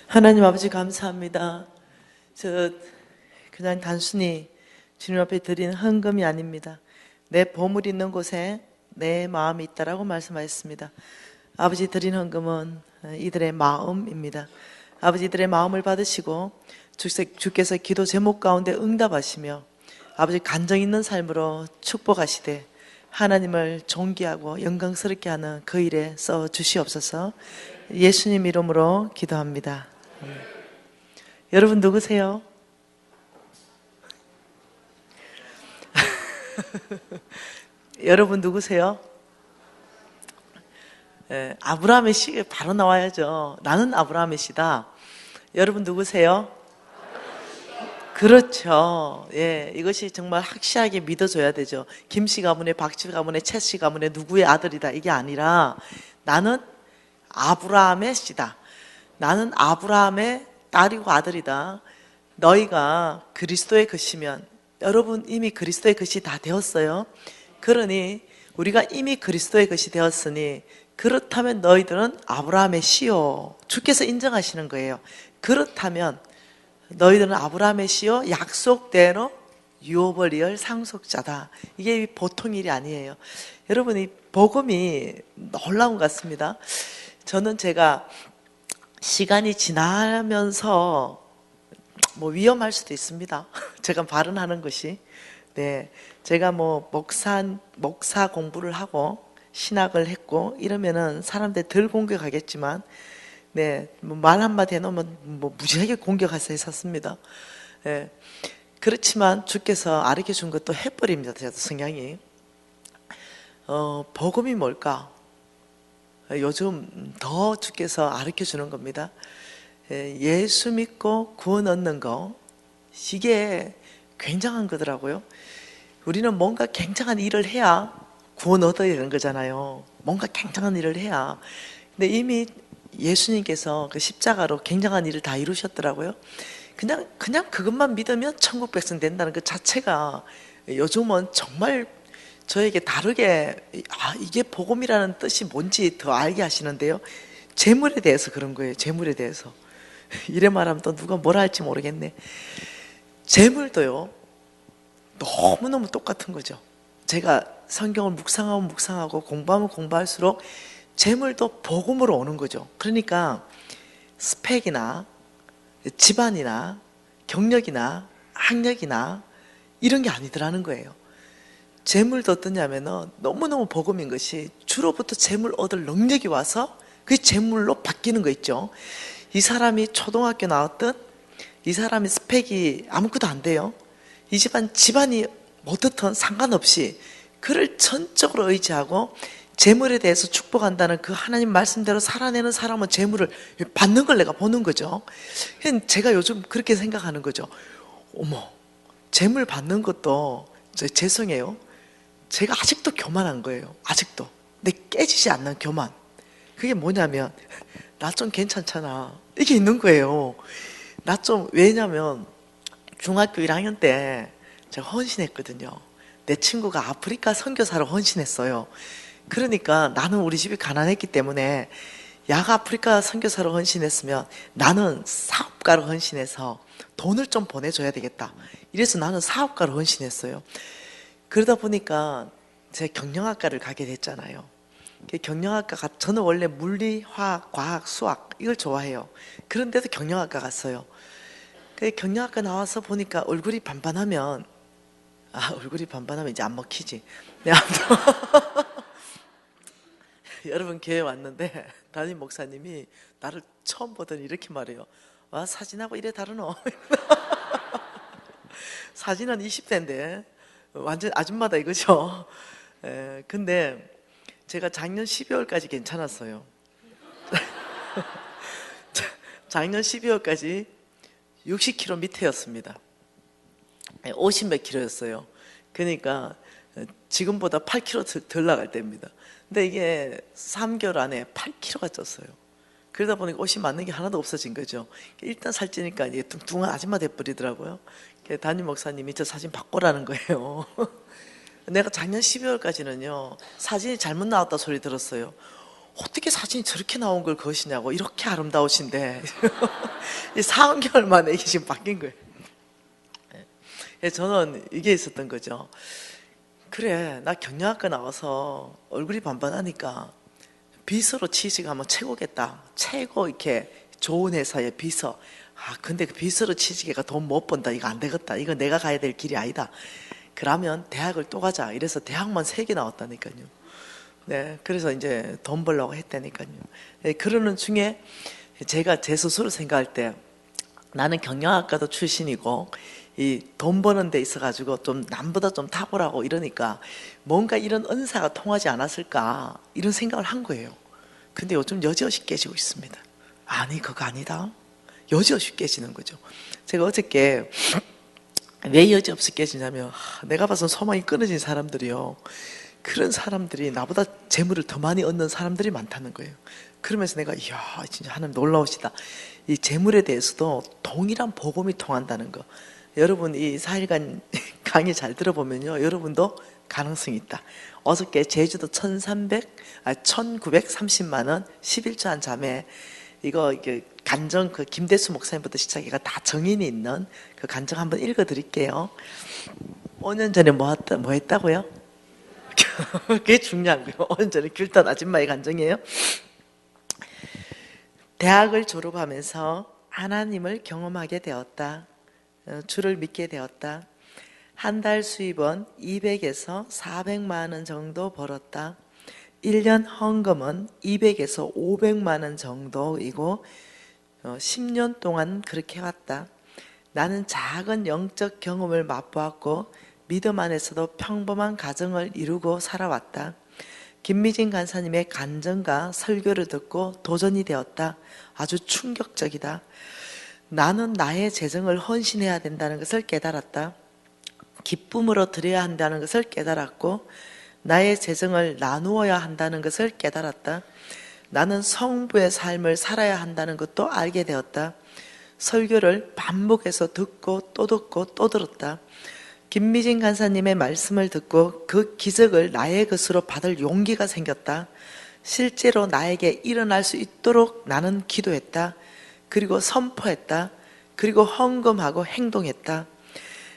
하나님 아버지 감사합니다. 저 그냥 단순히 주님 앞에 드리는 헌금이 아닙니다. 내 보물 있는 곳에 내 마음이 있다라고 말씀하셨습니다. 아버지 드린 헌금은 이들의 마음입니다. 아버지 이들의 마음을 받으시고 주께서 기도 제목 가운데 응답하시며 아버지 간정 있는 삶으로 축복하시되 하나님을 존귀하고 영광스럽게 하는 그 일에 써 주시옵소서. 예수님 이름으로 기도합니다. 여러분 누구세요? 여러분 누구세요? 아브라함의 시 바로 나와야죠. 나는 아브라함의 시다. 여러분 누구세요? 그렇죠. 예, 이것이 정말 확실하게 믿어줘야 되죠. 김씨 가문의, 박씨 가문의, 채씨 가문의 누구의 아들이다 이게 아니라 나는 아브라함의 씨다. 나는 아브라함의 딸이고 아들이다. 너희가 그리스도의 것이면 여러분 이미 그리스도의 것이 다 되었어요. 그러니 우리가 이미 그리스도의 것이 되었으니 그렇다면 너희들은 아브라함의 씨요. 주께서 인정하시는 거예요. 그렇다면 너희들은 아브라함의 씨요 약속대로 유업을 상속자다. 이게 보통 일이 아니에요. 여러분 이 복음이 놀라운 것 같습니다. 저는 제가 시간이 지나면서 뭐 위험할 수도 있습니다. 제가 발언하는 것이. 네. 제가 뭐 목사 공부를 하고 신학을 했고 이러면은 사람들 덜 공격하겠지만 네. 뭐 말 한마디 해놓으면 뭐 무지하게 공격하서 했었습니다. 네. 그렇지만 주께서 가르쳐 준 것도 해버립니다. 저도 성향이. 복음이 뭘까? 요즘 더 주께서 가르쳐 주는 겁니다. 예수 믿고 구원 얻는 거 이게 굉장한 거더라고요. 우리는 뭔가 굉장한 일을 해야 구원 얻어야 되는 거잖아요. 뭔가 굉장한 일을 해야. 근데 이미 예수님께서 그 십자가로 굉장한 일을 다 이루셨더라고요. 그냥 그것만 믿으면 천국 백성 된다는 그 자체가 요즘은 정말 저에게 다르게 이게 복음이라는 뜻이 뭔지 더 알게 하시는데요. 재물에 대해서 그런 거예요. 재물에 대해서. 이래 말하면 또 누가 뭐라 할지 모르겠네. 재물도요. 너무너무 똑같은 거죠. 제가 성경을 묵상하고 공부하면 공부할수록 재물도 복음으로 오는 거죠. 그러니까 스펙이나 집안이나 경력이나 학력이나 이런 게 아니더라는 거예요. 재물도 어떠냐면은 너무너무 복음인 것이 주로부터 재물 얻을 능력이 와서 그 재물로 바뀌는 거 있죠. 이 사람이 초등학교 나왔든 이 사람의 스펙이 아무것도 안 돼요. 이 집안이 어떻든 상관없이 그를 전적으로 의지하고 재물에 대해서 축복한다는 그 하나님 말씀대로 살아내는 사람은 재물을 받는 걸 내가 보는 거죠. 제가 요즘 그렇게 생각하는 거죠. 어머, 재물 받는 것도 죄송해요. 제가 아직도 교만한 거예요. 아직도. 근데 깨지지 않는 교만. 그게 뭐냐면 나 좀 괜찮잖아. 이게 있는 거예요. 나 좀 왜냐면 중학교 1학년 때 제가 헌신했거든요. 내 친구가 아프리카 선교사로 헌신했어요. 그러니까 나는 우리 집이 가난했기 때문에 야가 아프리카 선교사로 헌신했으면 나는 사업가로 헌신해서 돈을 좀 보내줘야 되겠다. 이래서 나는 사업가로 헌신했어요. 그러다 보니까 제가 경영학과를 가게 됐잖아요. 경영학과가 저는 원래 물리, 화학, 과학, 수학 이걸 좋아해요. 그런데도 경영학과 갔어요. 경영학과 나와서 보니까 얼굴이 반반하면 이제 안 먹히지. 네, 여러분 교회 왔는데 담임 목사님이 나를 처음 보더니 이렇게 말해요. 와 사진하고 이래 다르노? 사진은 20대인데 완전 아줌마다 이거죠. 근데 제가 작년 12월까지 괜찮았어요. 작년 12월까지 60kg 밑에였습니다. 50몇 킬로였어요. 그러니까 지금보다 8kg 덜 나갈 때입니다. 근데 이게 3개월 안에 8kg가 쪘어요. 그러다 보니까 옷이 맞는 게 하나도 없어진 거죠. 일단 살찌니까 이게 뚱뚱한 아줌마 돼버리더라고요. 담임 목사님이 저 사진 바꾸라는 거예요. 내가 작년 12월까지는요 사진이 잘못 나왔다 소리 들었어요. 어떻게 사진이 저렇게 나온 걸 거시냐고, 이렇게 아름다우신데. 이 4개월 만에 이게 지금 바뀐 거예요. 저는 이게 있었던 거죠. 그래, 나 경영학과 나와서 얼굴이 반반하니까 비서로 취직하면 최고겠다. 최고 이렇게 좋은 회사의 비서. 아, 근데 그 비서로 취직해가 돈 못 번다. 이거 안 되겠다. 이거 내가 가야 될 길이 아니다. 그러면 대학을 또 가자. 이래서 대학만 3개 나왔다니까요. 네, 그래서 이제 돈 벌려고 했다니까요. 네, 그러는 중에 제가 제 스스로 생각할 때 나는 경영학과도 출신이고 이 돈 버는 데 있어가지고 좀 남보다 좀 탁월하고 이러니까 뭔가 이런 은사가 통하지 않았을까 이런 생각을 한 거예요. 근데 요즘 여지없이 깨지고 있습니다. 아니, 그거 아니다. 여지없이 깨지는 거죠. 제가 어저께 왜 여지없이 깨지냐면 내가 봐서 소망이 끊어진 사람들이요, 그런 사람들이 나보다 재물을 더 많이 얻는 사람들이 많다는 거예요. 그러면서 내가 이야, 진짜 하나님 놀라우시다. 이 재물에 대해서도 동일한 복음이 통한다는 거. 여러분 이 4일간 강의 잘 들어보면요, 여러분도 가능성이 있다. 어저께 제주도 1930만 원 11조 한 자매, 이게 간정, 그 김대수 목사님부터 시작해가 다 정인이 있는 그 간정 한번 읽어드릴게요. 5년 전에 뭐 했다고요? 그게 중요한 거예요. 5년 전에 귤던 아줌마의 간정이에요. 대학을 졸업하면서 하나님을 경험하게 되었다. 주를 믿게 되었다. 한 달 수입은 200에서 400만 원 정도 벌었다. 1년 헌금은 200에서 500만 원 정도이고 10년 동안 그렇게 해왔다. 나는 작은 영적 경험을 맛보았고 믿음 안에서도 평범한 가정을 이루고 살아왔다. 김미진 간사님의 간증과 설교를 듣고 도전이 되었다. 아주 충격적이다. 나는 나의 재정을 헌신해야 된다는 것을 깨달았다. 기쁨으로 드려야 한다는 것을 깨달았고 나의 재정을 나누어야 한다는 것을 깨달았다. 나는 성부의 삶을 살아야 한다는 것도 알게 되었다. 설교를 반복해서 듣고 또 들었다. 김미진 간사님의 말씀을 듣고 그 기적을 나의 것으로 받을 용기가 생겼다. 실제로 나에게 일어날 수 있도록 나는 기도했다. 그리고 선포했다. 그리고 헌금하고 행동했다.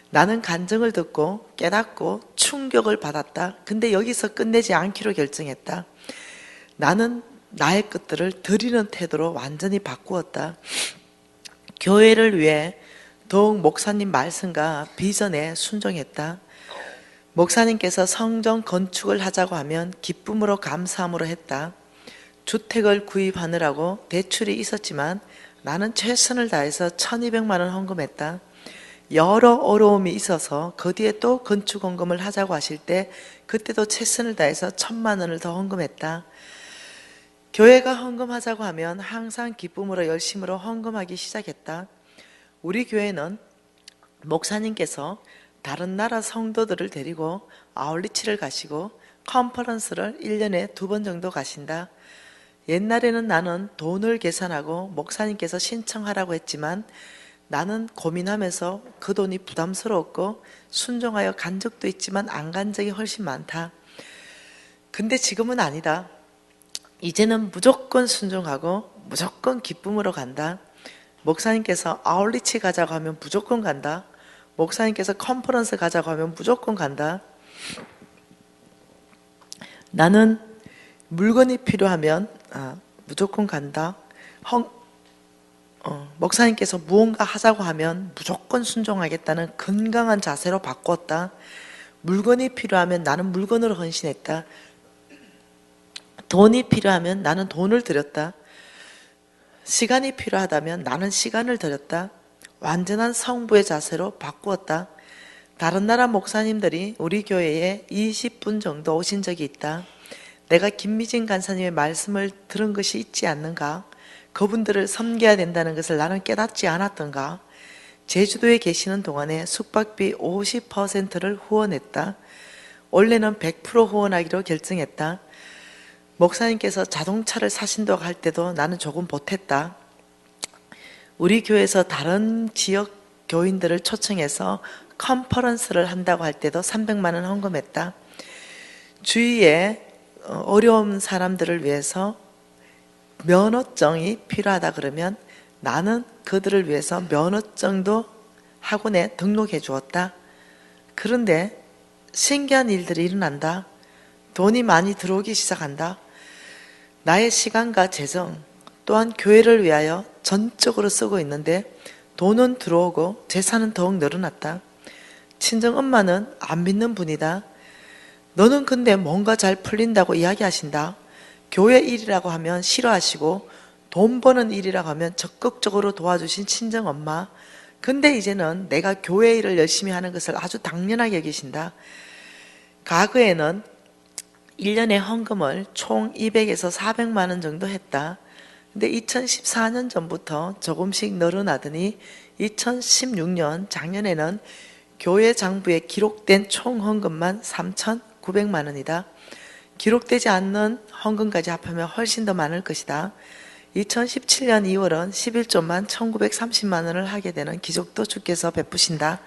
나는 간증을 듣고 깨닫고 충격을 받았다. 근데 여기서 끝내지 않기로 결정했다. 나는 나의 것들을 드리는 태도로 완전히 바꾸었다. 교회를 위해 더욱 목사님 말씀과 비전에 순종했다. 목사님께서 성전 건축을 하자고 하면 기쁨으로 감사함으로 했다. 주택을 구입하느라고 대출이 있었지만 나는 최선을 다해서 1200만 원 헌금했다. 여러 어려움이 있어서 그 뒤에 또 건축 헌금을 하자고 하실 때 그때도 최선을 다해서 1000만 원을 더 헌금했다. 교회가 헌금하자고 하면 항상 기쁨으로 열심으로 헌금하기 시작했다. 우리 교회는 목사님께서 다른 나라 성도들을 데리고 아울리치를 가시고 컨퍼런스를 1년에 2번 정도 가신다. 옛날에는 나는 돈을 계산하고 목사님께서 신청하라고 했지만 나는 고민하면서 그 돈이 부담스러웠고 순종하여 간 적도 있지만 안 간 적이 훨씬 많다. 근데 지금은 아니다. 이제는 무조건 순종하고 무조건 기쁨으로 간다. 목사님께서 아울리치 가자고 하면 무조건 간다. 목사님께서 컨퍼런스 가자고 하면 무조건 간다. 나는 물건이 필요하면 무조건 간다. 목사님께서 무언가 하자고 하면 무조건 순종하겠다는 건강한 자세로 바꿨다. 물건이 필요하면 나는 물건으로 헌신했다. 돈이 필요하면 나는 돈을 드렸다. 시간이 필요하다면 나는 시간을 드렸다. 완전한 성부의 자세로 바꾸었다. 다른 나라 목사님들이 우리 교회에 20분 정도 오신 적이 있다. 내가 김미진 간사님의 말씀을 들은 것이 있지 않는가? 그분들을 섬겨야 된다는 것을 나는 깨닫지 않았던가? 제주도에 계시는 동안에 숙박비 50%를 후원했다. 원래는 100% 후원하기로 결정했다. 목사님께서 자동차를 사신다고 할 때도 나는 조금 보탰다. 우리 교회에서 다른 지역 교인들을 초청해서 컨퍼런스를 한다고 할 때도 300만 원 헌금했다. 주위에 어려운 사람들을 위해서 면허증이 필요하다 그러면 나는 그들을 위해서 면허증도 학원에 등록해 주었다. 그런데 신기한 일들이 일어난다. 돈이 많이 들어오기 시작한다. 나의 시간과 재정 또한 교회를 위하여 전적으로 쓰고 있는데 돈은 들어오고 재산은 더욱 늘어났다. 친정엄마는 안 믿는 분이다. 너는 근데 뭔가 잘 풀린다고 이야기하신다. 교회 일이라고 하면 싫어하시고 돈 버는 일이라고 하면 적극적으로 도와주신 친정엄마. 근데 이제는 내가 교회 일을 열심히 하는 것을 아주 당연하게 여기신다. 과거에는 1년에 헌금을 총 200에서 400만 원 정도 했다. 근데 2014년 전부터 조금씩 늘어나더니 2016년 작년에는 교회 장부에 기록된 총 헌금만 3,900만 원이다. 기록되지 않는 헌금까지 합하면 훨씬 더 많을 것이다. 2017년 2월은 11조만 1930만 원을 하게 되는 기적도 주께서 베푸신다.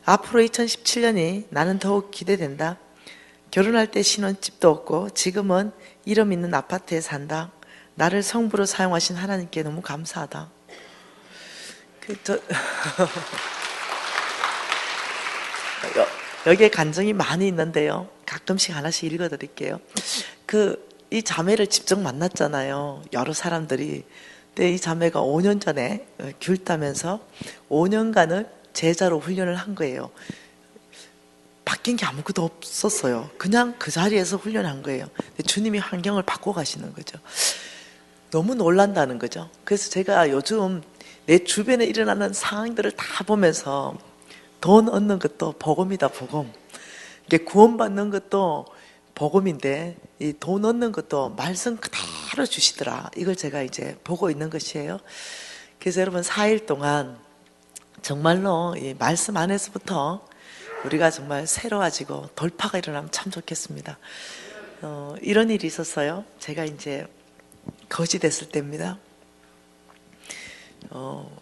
앞으로 2017년이 나는 더욱 기대된다. 결혼할 때 신혼집도 없고 지금은 이름 있는 아파트에 산다. 나를 성부로 사용하신 하나님께 너무 감사하다. 여기에 간증이 많이 있는데요. 가끔씩 하나씩 읽어드릴게요. 이 자매를 직접 만났잖아요. 여러 사람들이. 근데 이 자매가 5년 전에 귤 따면서 5년간을 제자로 훈련을 한 거예요. 바뀐 게 아무것도 없었어요. 그냥 그 자리에서 훈련한 거예요. 근데 주님이 환경을 바꿔 가시는 거죠. 너무 놀란다는 거죠. 그래서 제가 요즘 내 주변에 일어나는 상황들을 다 보면서 돈 얻는 것도 복음이다, 복음. 이게 구원받는 것도 복음인데 이 돈 얻는 것도 말씀 그대로 주시더라. 이걸 제가 이제 보고 있는 것이에요. 그래서 여러분 4일 동안 정말로 이 말씀 안에서부터 우리가 정말 새로워지고 돌파가 일어나면 참 좋겠습니다. 이런 일이 있었어요. 제가 이제 거지 됐을 때입니다.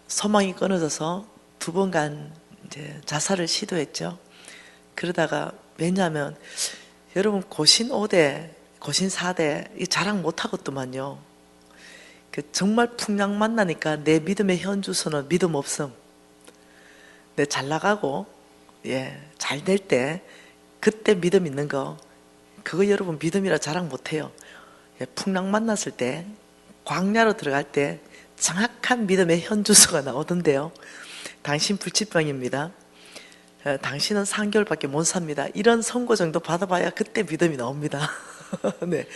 소망이 끊어져서 2번간 이제 자살을 시도했죠. 그러다가 왜냐하면 여러분 고신 5대, 고신 4대 자랑 못하겠더만요. 정말 풍랑 만나니까 내 믿음의 현주소는 믿음 없음. 내 잘 나가고 잘 될 때 그때 믿음 있는 거 그거 여러분 믿음이라 자랑 못해요. 풍랑 만났을 때 광야로 들어갈 때 정확한 믿음의 현주소가 나오던데요. 당신 불치병입니다. 당신은 3개월밖에 못 삽니다. 이런 선고 정도 받아봐야 그때 믿음이 나옵니다. 네.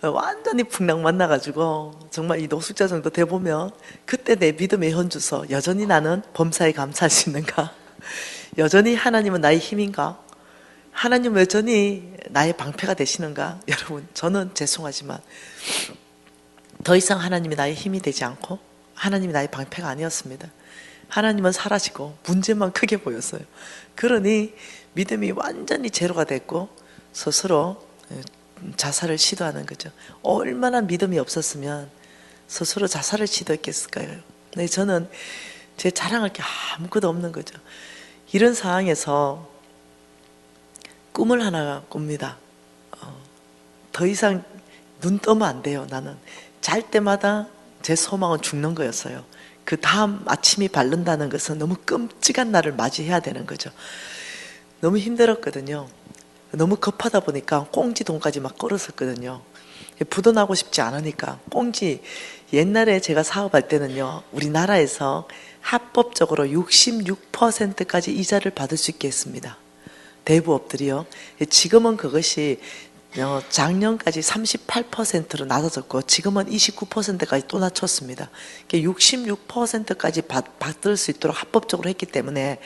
완전히 풍랑 만나가지고 정말 이 노숙자 정도 돼보면 그때 내 믿음의 현주소 여전히 나는 범사에 감사할 수 있는가? 여전히 하나님은 나의 힘인가? 하나님은 여전히 나의 방패가 되시는가? 여러분 저는 죄송하지만 더 이상 하나님이 나의 힘이 되지 않고 하나님이 나의 방패가 아니었습니다. 하나님은 사라지고 문제만 크게 보였어요. 그러니 믿음이 완전히 제로가 됐고 스스로 자살을 시도하는 거죠. 얼마나 믿음이 없었으면 스스로 자살을 시도했겠을까요? 근데 저는 제 자랑할 게 아무것도 없는 거죠. 이런 상황에서 꿈을 하나 꿉니다. 더 이상 눈 뜨면 안 돼요. 나는 잘 때마다 제 소망은 죽는 거였어요. 그 다음 아침이 밝는다는 것은 너무 끔찍한 날을 맞이해야 되는 거죠. 너무 힘들었거든요. 너무 급하다 보니까 꽁지 돈까지 막 끌었었거든요. 부도나고 싶지 않으니까 꽁지 옛날에 제가 사업할 때는요 우리나라에서 합법적으로 66%까지 이자를 받을 수 있게 했습니다. 대부업들이요. 지금은 그것이 작년까지 38%로 낮아졌고 지금은 29%까지 또 낮췄습니다. 66%까지 받을 수 있도록 합법적으로 했기 때문에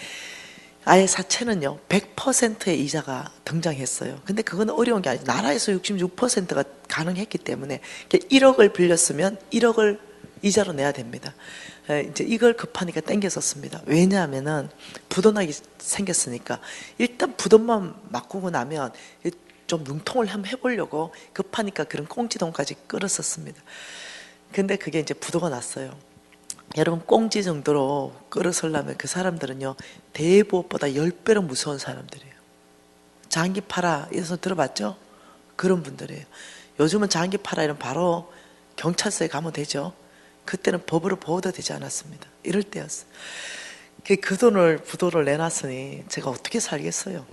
아예 사채는요 100%의 이자가 등장했어요. 근데 그건 어려운 게 아니죠. 나라에서 66%가 가능했기 때문에 1억을 빌렸으면 1억을 이자로 내야 됩니다. 이제 이걸 급하니까 땡겼었습니다. 왜냐하면은 부도나기 생겼으니까 일단 부도만 바꾸고 나면 좀 융통을 한번 해보려고 급하니까 그런 꽁지돈까지 끌었었습니다. 근데 그게 이제 부도가 났어요. 여러분 꽁지 정도로 끌어서려면 그 사람들은요 대부업보다 10배로 무서운 사람들이에요. 장기 팔아 이래서 들어봤죠? 그런 분들이에요. 요즘은 장기 팔아 이러면 바로 경찰서에 가면 되죠. 그때는 법으로 보호도 되지 않았습니다. 이럴 때였어요. 그 돈을 부도를 내놨으니 제가 어떻게 살겠어요.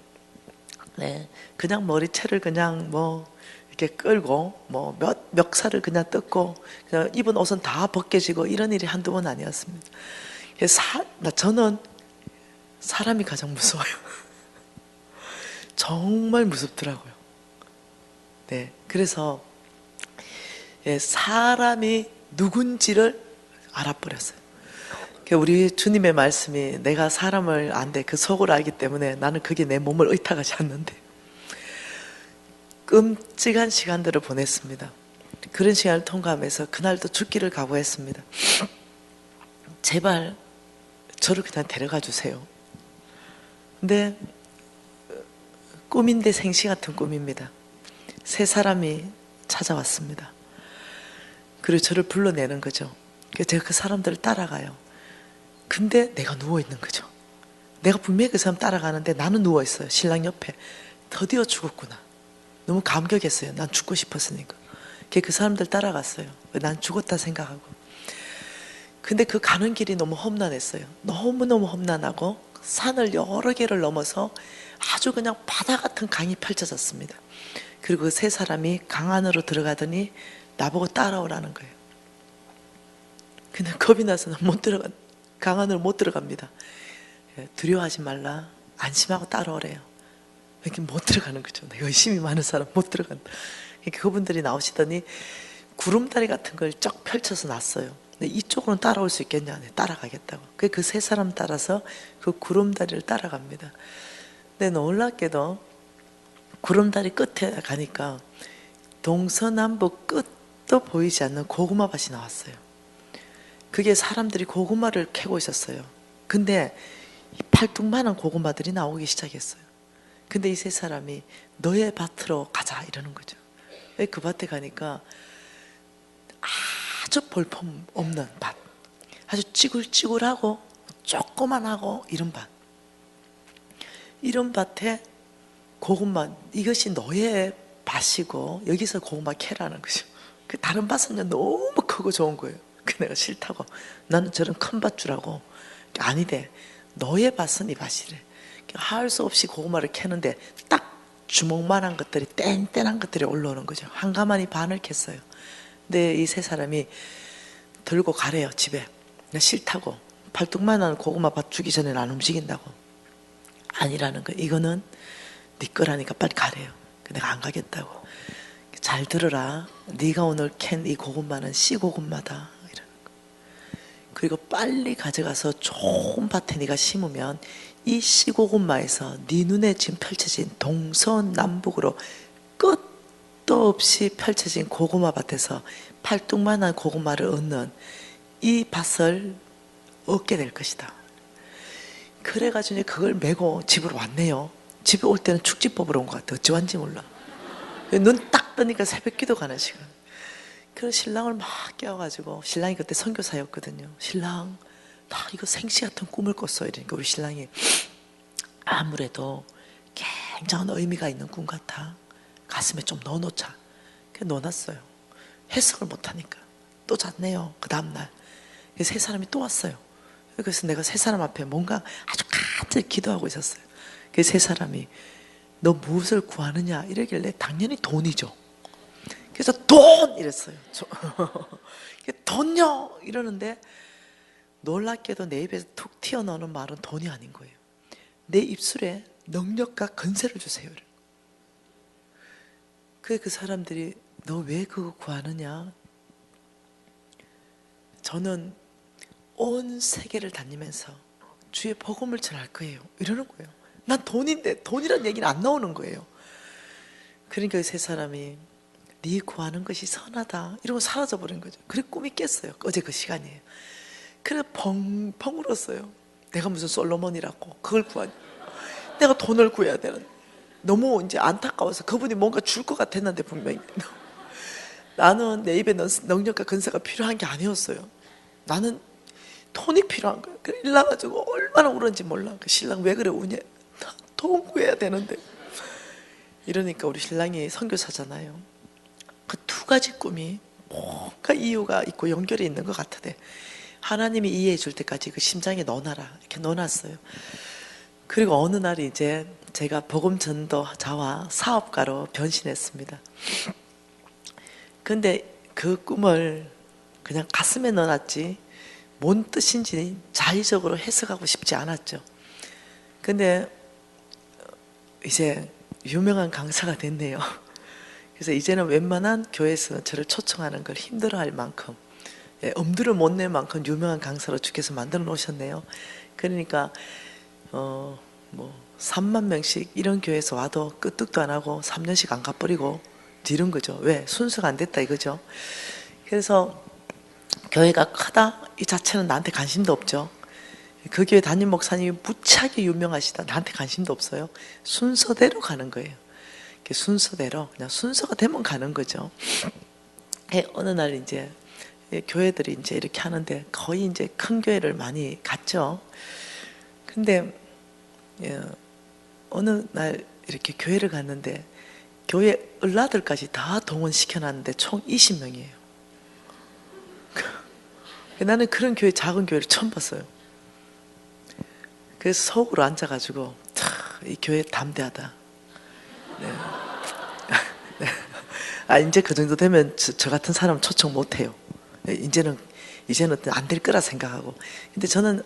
네, 그냥 머리채를 그냥 뭐 이렇게 끌고 뭐 멱살을 그냥 뜯고 그냥 입은 옷은 다 벗겨지고 이런 일이 한두 번 아니었습니다. 저는 사람이 가장 무서워요. 정말 무섭더라고요. 네, 그래서 사람이 누군지를 알아버렸어요. 우리 주님의 말씀이 내가 사람을 안돼 그 속을 알기 때문에 나는 그게 내 몸을 의탁하지 않는데 끔찍한 시간들을 보냈습니다. 그런 시간을 통과하면서 그날도 죽기를 각오했습니다. 제발 저를 그냥 데려가 주세요. 근데 꿈인데 생시 같은 꿈입니다. 세 사람이 찾아왔습니다. 그리고 저를 불러내는 거죠. 그래서 제가 그 사람들을 따라가요. 근데 내가 누워있는 거죠. 내가 분명히 그 사람 따라가는데 나는 누워있어요. 신랑 옆에. 드디어 죽었구나. 너무 감격했어요. 난 죽고 싶었으니까. 그 사람들 따라갔어요. 난 죽었다 생각하고. 근데 그 가는 길이 너무 험난했어요. 너무너무 험난하고 산을 여러 개를 넘어서 아주 그냥 바다 같은 강이 펼쳐졌습니다. 그리고 그 세 사람이 강 안으로 들어가더니 나보고 따라오라는 거예요. 근데 겁이 나서 강 안으로 못 들어갑니다. 두려워하지 말라. 안심하고 따라오래요. 이렇게 못 들어가는 거죠. 내가 의심이 많은 사람 못 들어간다. 그분들이 나오시더니 구름다리 같은 걸 쫙 펼쳐서 놨어요. 근데 이쪽으로는 따라올 수 있겠냐? 네, 따라가겠다고. 그 세 사람 따라서 그 구름다리를 따라갑니다. 근데 놀랍게도 구름다리 끝에 가니까 동서남북 끝도 보이지 않는 고구마밭이 나왔어요. 그게 사람들이 고구마를 캐고 있었어요. 근데 팔뚝만한 고구마들이 나오기 시작했어요. 근데 이 세 사람이 너의 밭으로 가자 이러는 거죠. 그 밭에 가니까 아주 볼품 없는 밭, 아주 찌글찌글하고 조그만하고 이런 밭, 이런 밭에 고구마, 이것이 너의 밭이고 여기서 고구마 캐라는 거죠. 그 다른 밭은 너무 크고 좋은 거예요. 그 내가 싫다고, 나는 저런 큰 밭 주라고. 아니래, 너의 밭은 이 밭이래. 할 수 없이 고구마를 캐는데 딱 주먹만한 것들이, 땡땡한 것들이 올라오는 거죠. 한 가마니 반을 캤어요. 근데 이 세 사람이 들고 가래요, 집에. 싫다고, 팔뚝만한 고구마 밭 주기 전에는 안 움직인다고. 아니라는 거, 이거는 네 거라니까 빨리 가래요. 내가 안 가겠다고. 잘 들어라, 네가 오늘 캔 이 고구마는 씨고구마다 이러는 거. 그리고 빨리 가져가서 좋은 밭에 네가 심으면 이 씨고구마에서 네 눈에 지금 펼쳐진 동서남북으로 끝도 없이 펼쳐진 고구마 밭에서 팔뚝만한 고구마를 얻는 이 밭을 얻게 될 것이다. 그래가지고 그걸 메고 집으로 왔네요. 집에 올 때는 축지법으로 온 것 같아. 어찌왔는지 몰라. 눈 딱 뜨니까 새벽기도 가는 시간. 그래서 신랑을 막 깨워가지고, 신랑이 그때 선교사였거든요. 신랑, 나 이거 생시 같은 꿈을 꿨어. 이러니까 우리 신랑이 아무래도 굉장한 의미가 있는 꿈 같아. 가슴에 좀 넣어놓자. 그래서 넣어놨어요. 해석을 못하니까 또 잤네요. 그 다음날 세 사람이 또 왔어요. 그래서 내가 세 사람 앞에 뭔가 아주 간절히 기도하고 있었어요. 그 세 사람이 너 무엇을 구하느냐 이러길래 당연히 돈이죠. 그래서 돈! 이랬어요. 돈요! 이러는데 놀랍게도 내 입에서 툭 튀어나오는 말은 돈이 아닌 거예요. 내 입술에 능력과 건세를 주세요. 그 사람들이 너 왜 그거 구하느냐? 저는 온 세계를 다니면서 주의 복음을 전할 거예요. 이러는 거예요. 난 돈인데 돈이란 얘기는 안 나오는 거예요. 그러니까 세 사람이 네 구하는 것이 선하다 이러고 사라져버린 거죠. 그래 꿈이 깼어요. 어제 그 시간이에요. 그래 펑펑 울었어요. 내가 무슨 솔로몬이라고 그걸 구하냐. 내가 돈을 구해야 되는. 너무 이제 안타까워서 그분이 뭔가 줄 것 같았는데 분명히 나는 내 입에 능력과 건세가 필요한 게 아니었어요. 나는 돈이 필요한 거야. 그래 일나가지고 얼마나 울었는지 몰라. 그 신랑 왜 그래 우냐. 나 돈 구해야 되는데. 이러니까 우리 신랑이 선교사잖아요. 그 두 가지 꿈이 뭔가 이유가 있고 연결이 있는 것 같으대. 하나님이 이해해 줄 때까지 그 심장에 넣어놔라 이렇게 넣어놨어요. 그리고 어느 날 이제 제가 복음 전도자와 사업가로 변신했습니다. 근데 그 꿈을 그냥 가슴에 넣어놨지 뭔 뜻인지 자의적으로 해석하고 싶지 않았죠. 근데 이제 유명한 강사가 됐네요. 그래서 이제는 웬만한 교회에서는 저를 초청하는 걸 힘들어할 만큼, 엄두를 못 낼 만큼 유명한 강사로 주께서 만들어 놓으셨네요. 그러니까 3만 명씩 이런 교회에서 와도 끄떡도 안 하고 3년씩 안 가버리고 이런 거죠. 왜? 순서가 안 됐다 이거죠. 그래서 교회가 크다 이 자체는 나한테 관심도 없죠. 그 교회 담임 목사님이 무지하게 유명하시다 나한테 관심도 없어요. 순서대로 가는 거예요. 순서대로 그냥 순서가 되면 가는 거죠. 어느 날 이제 교회들이 이제 이렇게 하는데 거의 이제 큰 교회를 많이 갔죠. 근데 어느 날 이렇게 교회를 갔는데 교회 을라들까지 다 동원시켜놨는데 총 20명이에요. 나는 그런 교회, 작은 교회를 처음 봤어요. 그래서 속으로 앉아가지고 이 교회 담대하다. 네. 네. 이제 그 정도 되면 저 같은 사람 초청 못해요. 이제는 안 될 거라 생각하고. 근데 저는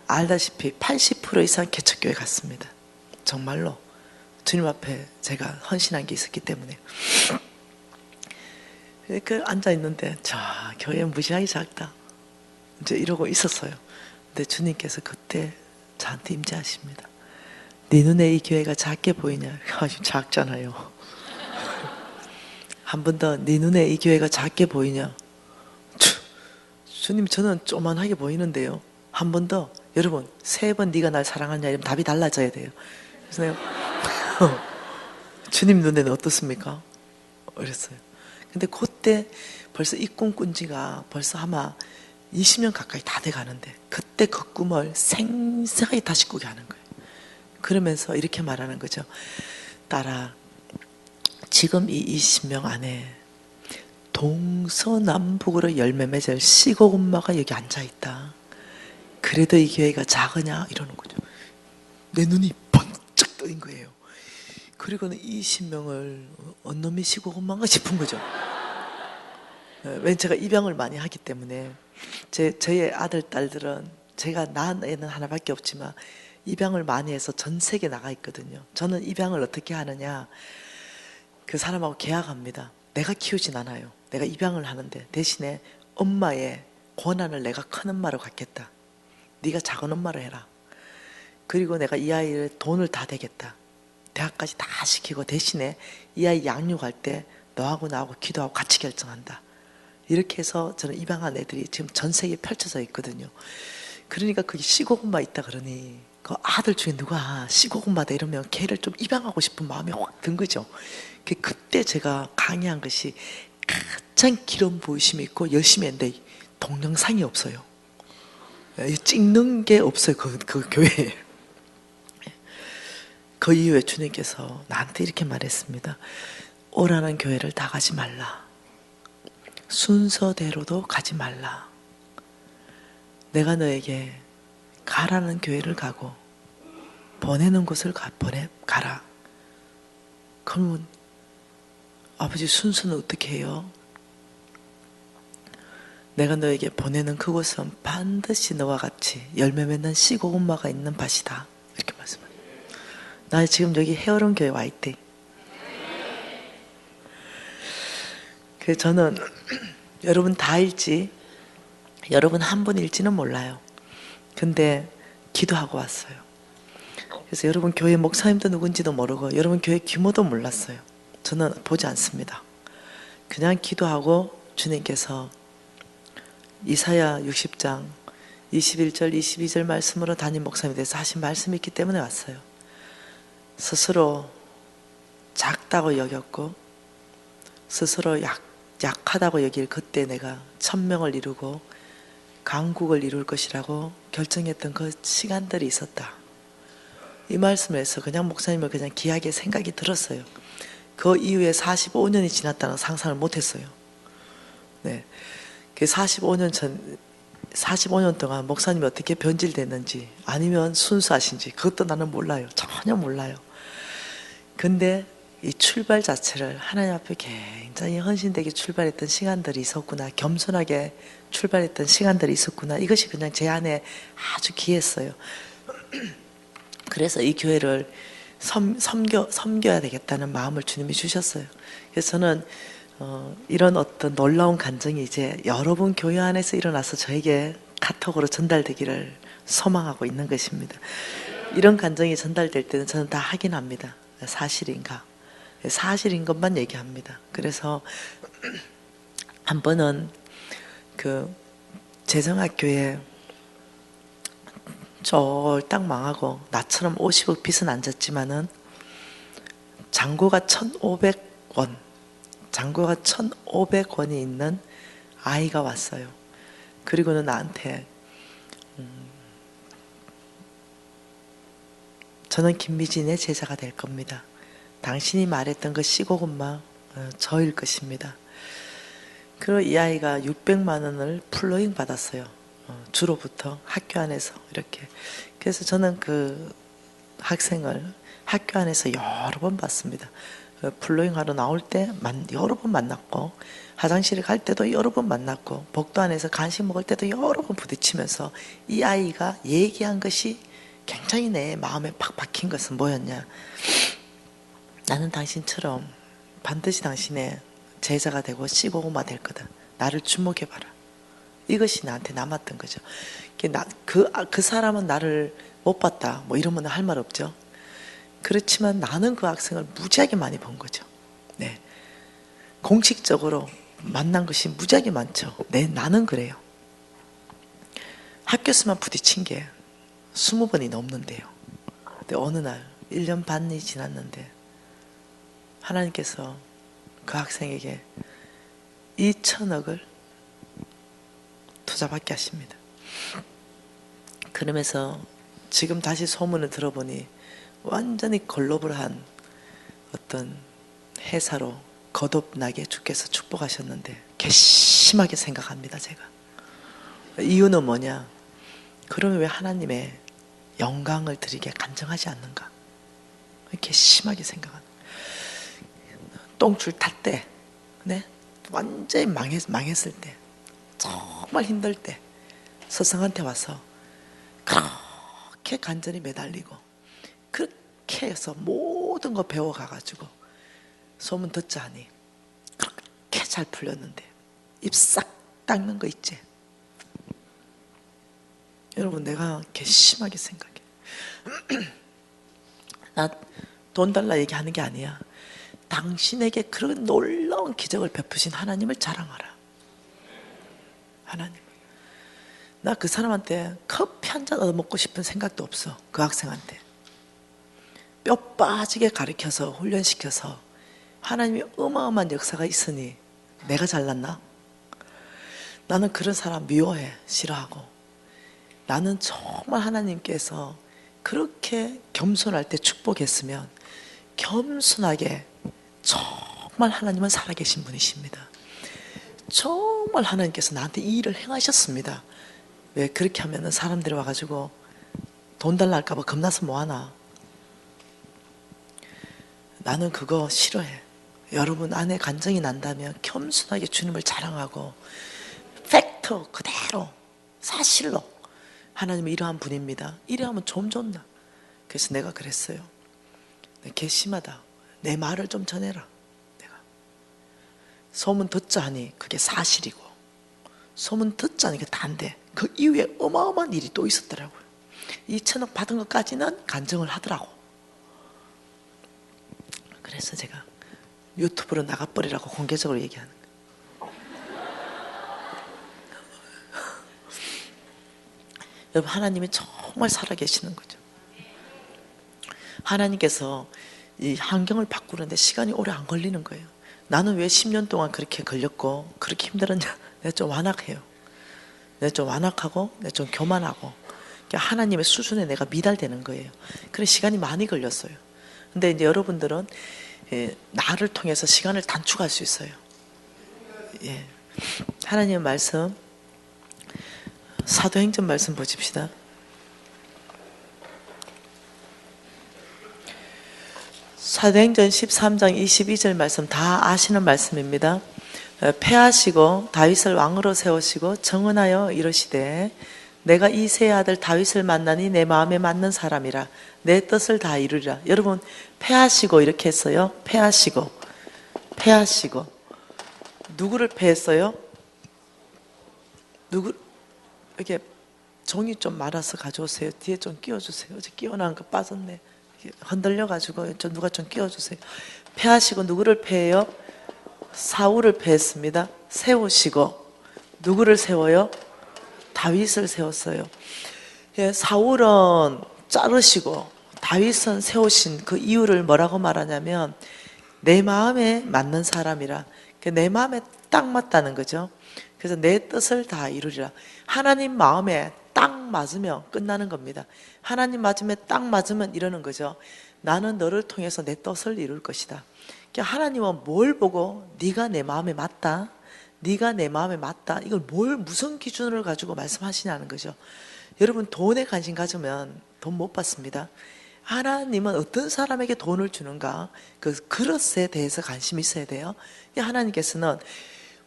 알다시피 80% 이상 개척교회 갔습니다. 정말로 주님 앞에 제가 헌신한 게 있었기 때문에. 그 앉아 있는데 자 교회 무지하게 작다. 이제 이러고 있었어요. 근데 주님께서 그때 저한테 임재하십니다. 네 눈에 이 교회가 작게 보이냐? 아주 작잖아요. 한 번 더 네 눈에 이 교회가 작게 보이냐? 주님 저는 조만하게 보이는데요. 한 번 더 여러분 3번 네가 날 사랑하냐 이러면 답이 달라져야 돼요. 그래서 내가 주님 눈에는 어떻습니까? 그랬어요. 근데 그때 벌써 이 꿈 꾼 지가 벌써 아마 20년 가까이 다 돼가는데 그때 그 꿈을 생생하게 다시 꾸게 하는 거예요. 그러면서 이렇게 말하는 거죠. 딸아, 지금 이 20명 안에 동서남북으로 열매 맺을 씨고금마가 여기 앉아있다. 그래도 이 교회가 작으냐? 이러는 거죠. 내 눈이 번쩍 뜨인 거예요. 그리고는 20명을 언놈이 씨고금마인가 싶은 거죠. 왠 제가 입양을 많이 하기 때문에 저의 아들, 딸들은 제가 낳은 애는 하나밖에 없지만 입양을 많이 해서 전 세계 나가 있거든요. 저는 입양을 어떻게 하느냐, 그 사람하고 계약합니다. 내가 키우진 않아요. 내가 입양을 하는데 대신에 엄마의 권한을 내가 큰 엄마로 갖겠다. 네가 작은 엄마로 해라. 그리고 내가 이 아이를 돈을 다 대겠다. 대학까지 다 시키고 대신에 이 아이 양육할 때 너하고 나하고 기도하고 같이 결정한다. 이렇게 해서 저는 입양한 애들이 지금 전 세계에 펼쳐져 있거든요. 그러니까 그게 씨고금마 있다 그러니 그 아들 중에 누가 씨고금마다 이러면 걔를 좀 입양하고 싶은 마음이 확 든 거죠. 그때 제가 강의한 것이 가장 기름 부으심이 있고 열심히 했는데 동영상이 없어요. 찍는 게 없어요. 그 교회에. 그 이후에 주님께서 나한테 이렇게 말했습니다. 오라는 교회를 다 가지 말라. 순서대로도 가지 말라. 내가 너에게 가라는 교회를 가고 보내는 곳을 가라. 그러면 아버지 순서는 어떻게 해요? 내가 너에게 보내는 그곳은 반드시 너와 같이 열매 맺는 씨고금마가 있는 밭이다. 이렇게 말씀합니다. 나 지금 여기 헤어론 교회 와 있대. 그래서 저는 여러분 다 일지, 여러분 한 분 일지는 몰라요. 근데 기도하고 왔어요. 그래서 여러분 교회 목사님도 누군지도 모르고 여러분 교회 규모도 몰랐어요. 저는 보지 않습니다. 그냥 기도하고 주님께서 이사야 60장 21절 22절 말씀으로 담임 목사님에 대해서 하신 말씀이 있기 때문에 왔어요. 스스로 작다고 여겼고 스스로 약하다고 여길 그때 내가 1000명을 이루고 강국을 이룰 것이라고 결정했던 그 시간들이 있었다. 이 말씀에서 그냥 목사님을 그냥 귀하게 생각이 들었어요. 그 이후에 45년이 지났다는 상상을 못했어요. 네. 그 45년 동안 목사님이 어떻게 변질됐는지 아니면 순수하신지 그것도 나는 몰라요. 전혀 몰라요. 근데 이 출발 자체를 하나님 앞에 굉장히 헌신되게 출발했던 시간들이 있었구나. 겸손하게 출발했던 시간들이 있었구나. 이것이 그냥 제 안에 아주 귀했어요. 그래서 이 교회를 섬겨야 되겠다는 마음을 주님이 주셨어요. 그래서 저는 이런 어떤 놀라운 감정이 이제 여러분 교회 안에서 일어나서 저에게 카톡으로 전달되기를 소망하고 있는 것입니다. 이런 감정이 전달될 때는 저는 다 확인합니다. 사실인가? 사실인 것만 얘기합니다. 그래서 한 번은 그 재정학교에 쫄딱 망하고 나처럼 50억 빚은 안 졌지만은 잔고가 1,500원, 잔고가 1,500원이 있는 아이가 왔어요. 그리고는 나한테 저는 김미진의 제자가 될 겁니다. 당신이 말했던 그 씨고구마 저일 것입니다. 그리고 이 아이가 600만 원을 플로잉 받았어요. 주로부터 학교 안에서 이렇게. 그래서 저는 그 학생을 학교 안에서 여러 번 봤습니다. 플로잉 하러 나올 때 여러 번 만났고, 화장실에 갈 때도 여러 번 만났고, 복도 안에서 간식 먹을 때도 여러 번 부딪히면서 이 아이가 얘기한 것이 굉장히 내 마음에 팍 박힌 것은 뭐였냐? 나는 당신처럼 반드시 당신의 제자가 되고 씨고구마 될 거다. 나를 주목해봐라. 이것이 나한테 남았던 거죠. 그 사람은 나를 못 봤다. 뭐 이러면 할 말 없죠. 그렇지만 나는 그 학생을 무지하게 많이 본 거죠. 네. 공식적으로 만난 것이 무지하게 많죠. 나는 그래요. 학교에서만 부딪힌 게 20번이 넘는데요. 근데 어느 날 1년 반이 지났는데 하나님께서 그 학생에게 2천억을 투자받게 하십니다. 그러면서 지금 다시 소문을 들어보니 완전히 글로벌한 어떤 회사로 거듭나게 주께서 축복하셨는데 괘씸하게 생각합니다. 제가. 이유는 뭐냐? 그러면 왜 하나님의 영광을 드리게 간증하지 않는가? 괘씸하게 생각하는. 똥줄 탈 때, 네? 완전히 망했을 때, 정말 힘들 때 스승한테 와서 그렇게 간절히 매달리고 그렇게 해서 모든 거 배워가가지고 소문 듣자니 그렇게 잘 풀렸는데 입 싹 닦는 거 있지? 여러분, 내가 괘씸하게 생각해. 나 돈 달라 얘기하는 게 아니야. 당신에게 그런 놀라운 기적을 베푸신 하나님을 자랑하라. 하나님. 나 그 사람한테 커피 한 잔 얻어 먹고 싶은 생각도 없어. 그 학생한테. 뼈 빠지게 가르쳐서 훈련시켜서 하나님이 어마어마한 역사가 있으니 내가 잘났나? 나는 그런 사람 미워해. 싫어하고. 나는 정말 하나님께서 그렇게 겸손할 때 축복했으면 겸손하게 정말 하나님은 살아계신 분이십니다. 정말 하나님께서 나한테 이 일을 행하셨습니다. 왜 그렇게 하면은 사람들이 와가지고 돈 달라 할까봐 겁나서 뭐하나? 나는 그거 싫어해. 여러분 안에 간증이 난다면 겸손하게 주님을 자랑하고 팩트 그대로 사실로 하나님은 이러한 분입니다. 이래하면 좀 좋나? 그래서 내가 그랬어요. 괘씸하다. 내 말을 좀 전해라. 내가 소문 듣자 하니 그게 사실이고, 소문 듣자 하니 그게 다인데 그 이후에 어마어마한 일이 또 있었더라고요. 2천억 받은 것까지는 간증을 하더라고. 그래서 제가 유튜브로 나가버리라고 공개적으로 얘기하는 거예요. 여러분, 하나님이 정말 살아계시는 거죠. 하나님께서 이 환경을 바꾸는데 시간이 오래 안 걸리는 거예요. 나는 왜 10년 동안 그렇게 걸렸고 그렇게 힘들었냐? 내가 좀 완악해요. 내가 좀 완악하고 내가 좀 교만하고 하나님의 수준에 내가 미달되는 거예요. 그래 시간이 많이 걸렸어요. 근데 이제 여러분들은 나를 통해서 시간을 단축할 수 있어요. 예. 하나님의 말씀, 사도행전 말씀 보십시다. 사도행전 13장 22절 말씀 다 아시는 말씀입니다. 패하시고 다윗을 왕으로 세우시고 정언하여 이르시되 내가 이새의 아들 다윗을 만나니 내 마음에 맞는 사람이라 내 뜻을 다 이루리라. 여러분, 패하시고 이렇게 했어요. 패하시고 누구를 패했어요? 이렇게 종이 좀 말아서 가져오세요. 뒤에 좀 끼워주세요. 어제 끼워놓은 거 빠졌네. 흔들려가지고 누가 좀 끼워주세요. 패하시고 누구를 패해요? 사울을 패했습니다. 세우시고 누구를 세워요? 다윗을 세웠어요. 예, 사울은 자르시고 다윗은 세우신 그 이유를 뭐라고 말하냐면 내 마음에 맞는 사람이라, 내 마음에 딱 맞다는 거죠. 그래서 내 뜻을 다 이루리라. 하나님 마음에 딱 맞으면 끝나는 겁니다. 하나님 마음에 딱 맞으면 이러는 거죠. 나는 너를 통해서 내 뜻을 이룰 것이다. 그러니까 하나님은 뭘 보고 네가 내 마음에 맞다, 네가 내 마음에 맞다, 이걸 무슨 기준을 가지고 말씀하시냐는 거죠. 여러분, 돈에 관심 가지면 돈 못 받습니다. 하나님은 어떤 사람에게 돈을 주는가, 그 그릇에 대해서 관심이 있어야 돼요. 하나님께서는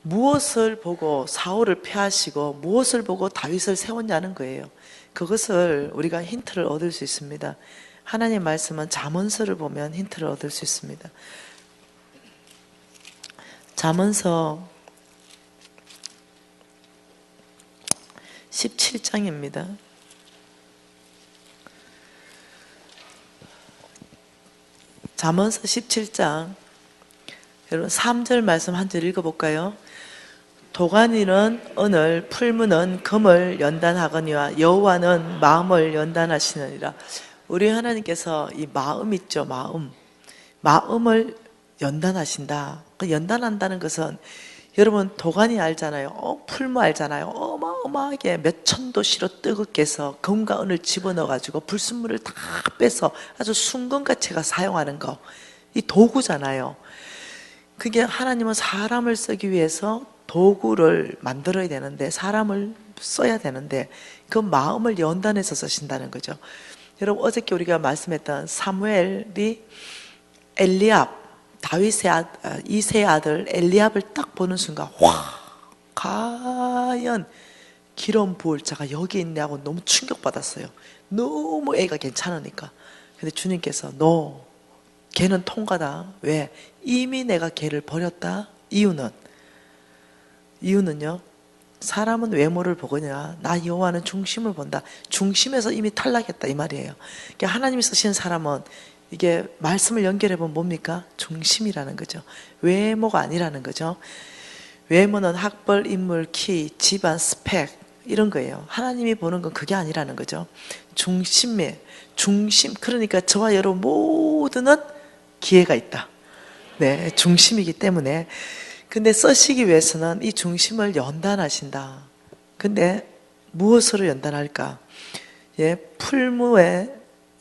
무엇을 보고 사울을 패하시고 무엇을 보고 다윗을 세웠냐는 거예요. 그것을 우리가 힌트를 얻을 수 있습니다. 하나님의 말씀은 잠언서를 보면 힌트를 얻을 수 있습니다. 잠언서 17장입니다. 잠언서 17장, 여러분 3절 말씀 한 절 읽어볼까요? 도가니는 은을, 풀무는 금을 연단하거니와 여호와는 마음을 연단하시느니라. 우리 하나님께서 이 마음 있죠, 마음을 연단하신다. 연단한다는 것은, 여러분 도가니 알잖아요. 풀무 알잖아요. 어마어마하게 몇 천도씨로 뜨겁게 해서 금과 은을 집어넣어가지고 불순물을 다 빼서 아주 순금같이가 사용하는 거, 이 도구잖아요. 그게 하나님은 사람을 쓰기 위해서 도구를 만들어야 되는데, 사람을 써야 되는데 그 마음을 연단해서 쓰신다는 거죠. 여러분, 어저께 우리가 말씀했던 사무엘이 엘리압, 다윗의 이새의 아들 엘리압을 딱 보는 순간, 와, 과연 기름 부을 자가 여기 있네 하고 너무 충격받았어요. 너무 애가 괜찮으니까. 근데 주님께서 너 걔는 통과다. 왜? 이미 내가 걔를 버렸다. 이유는요, 사람은 외모를 보거냐, 나 여호와는 중심을 본다. 중심에서 이미 탈락했다, 이 말이에요. 그러니까 하나님이 쓰시는 사람은, 이게 말씀을 연결해 보면 뭡니까? 중심이라는 거죠. 외모가 아니라는 거죠. 외모는 학벌, 인물, 키, 집안, 스펙 이런 거예요. 하나님이 보는 건 그게 아니라는 거죠. 중심. 그러니까 저와 여러분 모두는 기회가 있다. 네, 중심이기 때문에. 근데 쓰시기 위해서는 이 중심을 연단하신다. 근데 무엇으로 연단할까? 예, 풀무에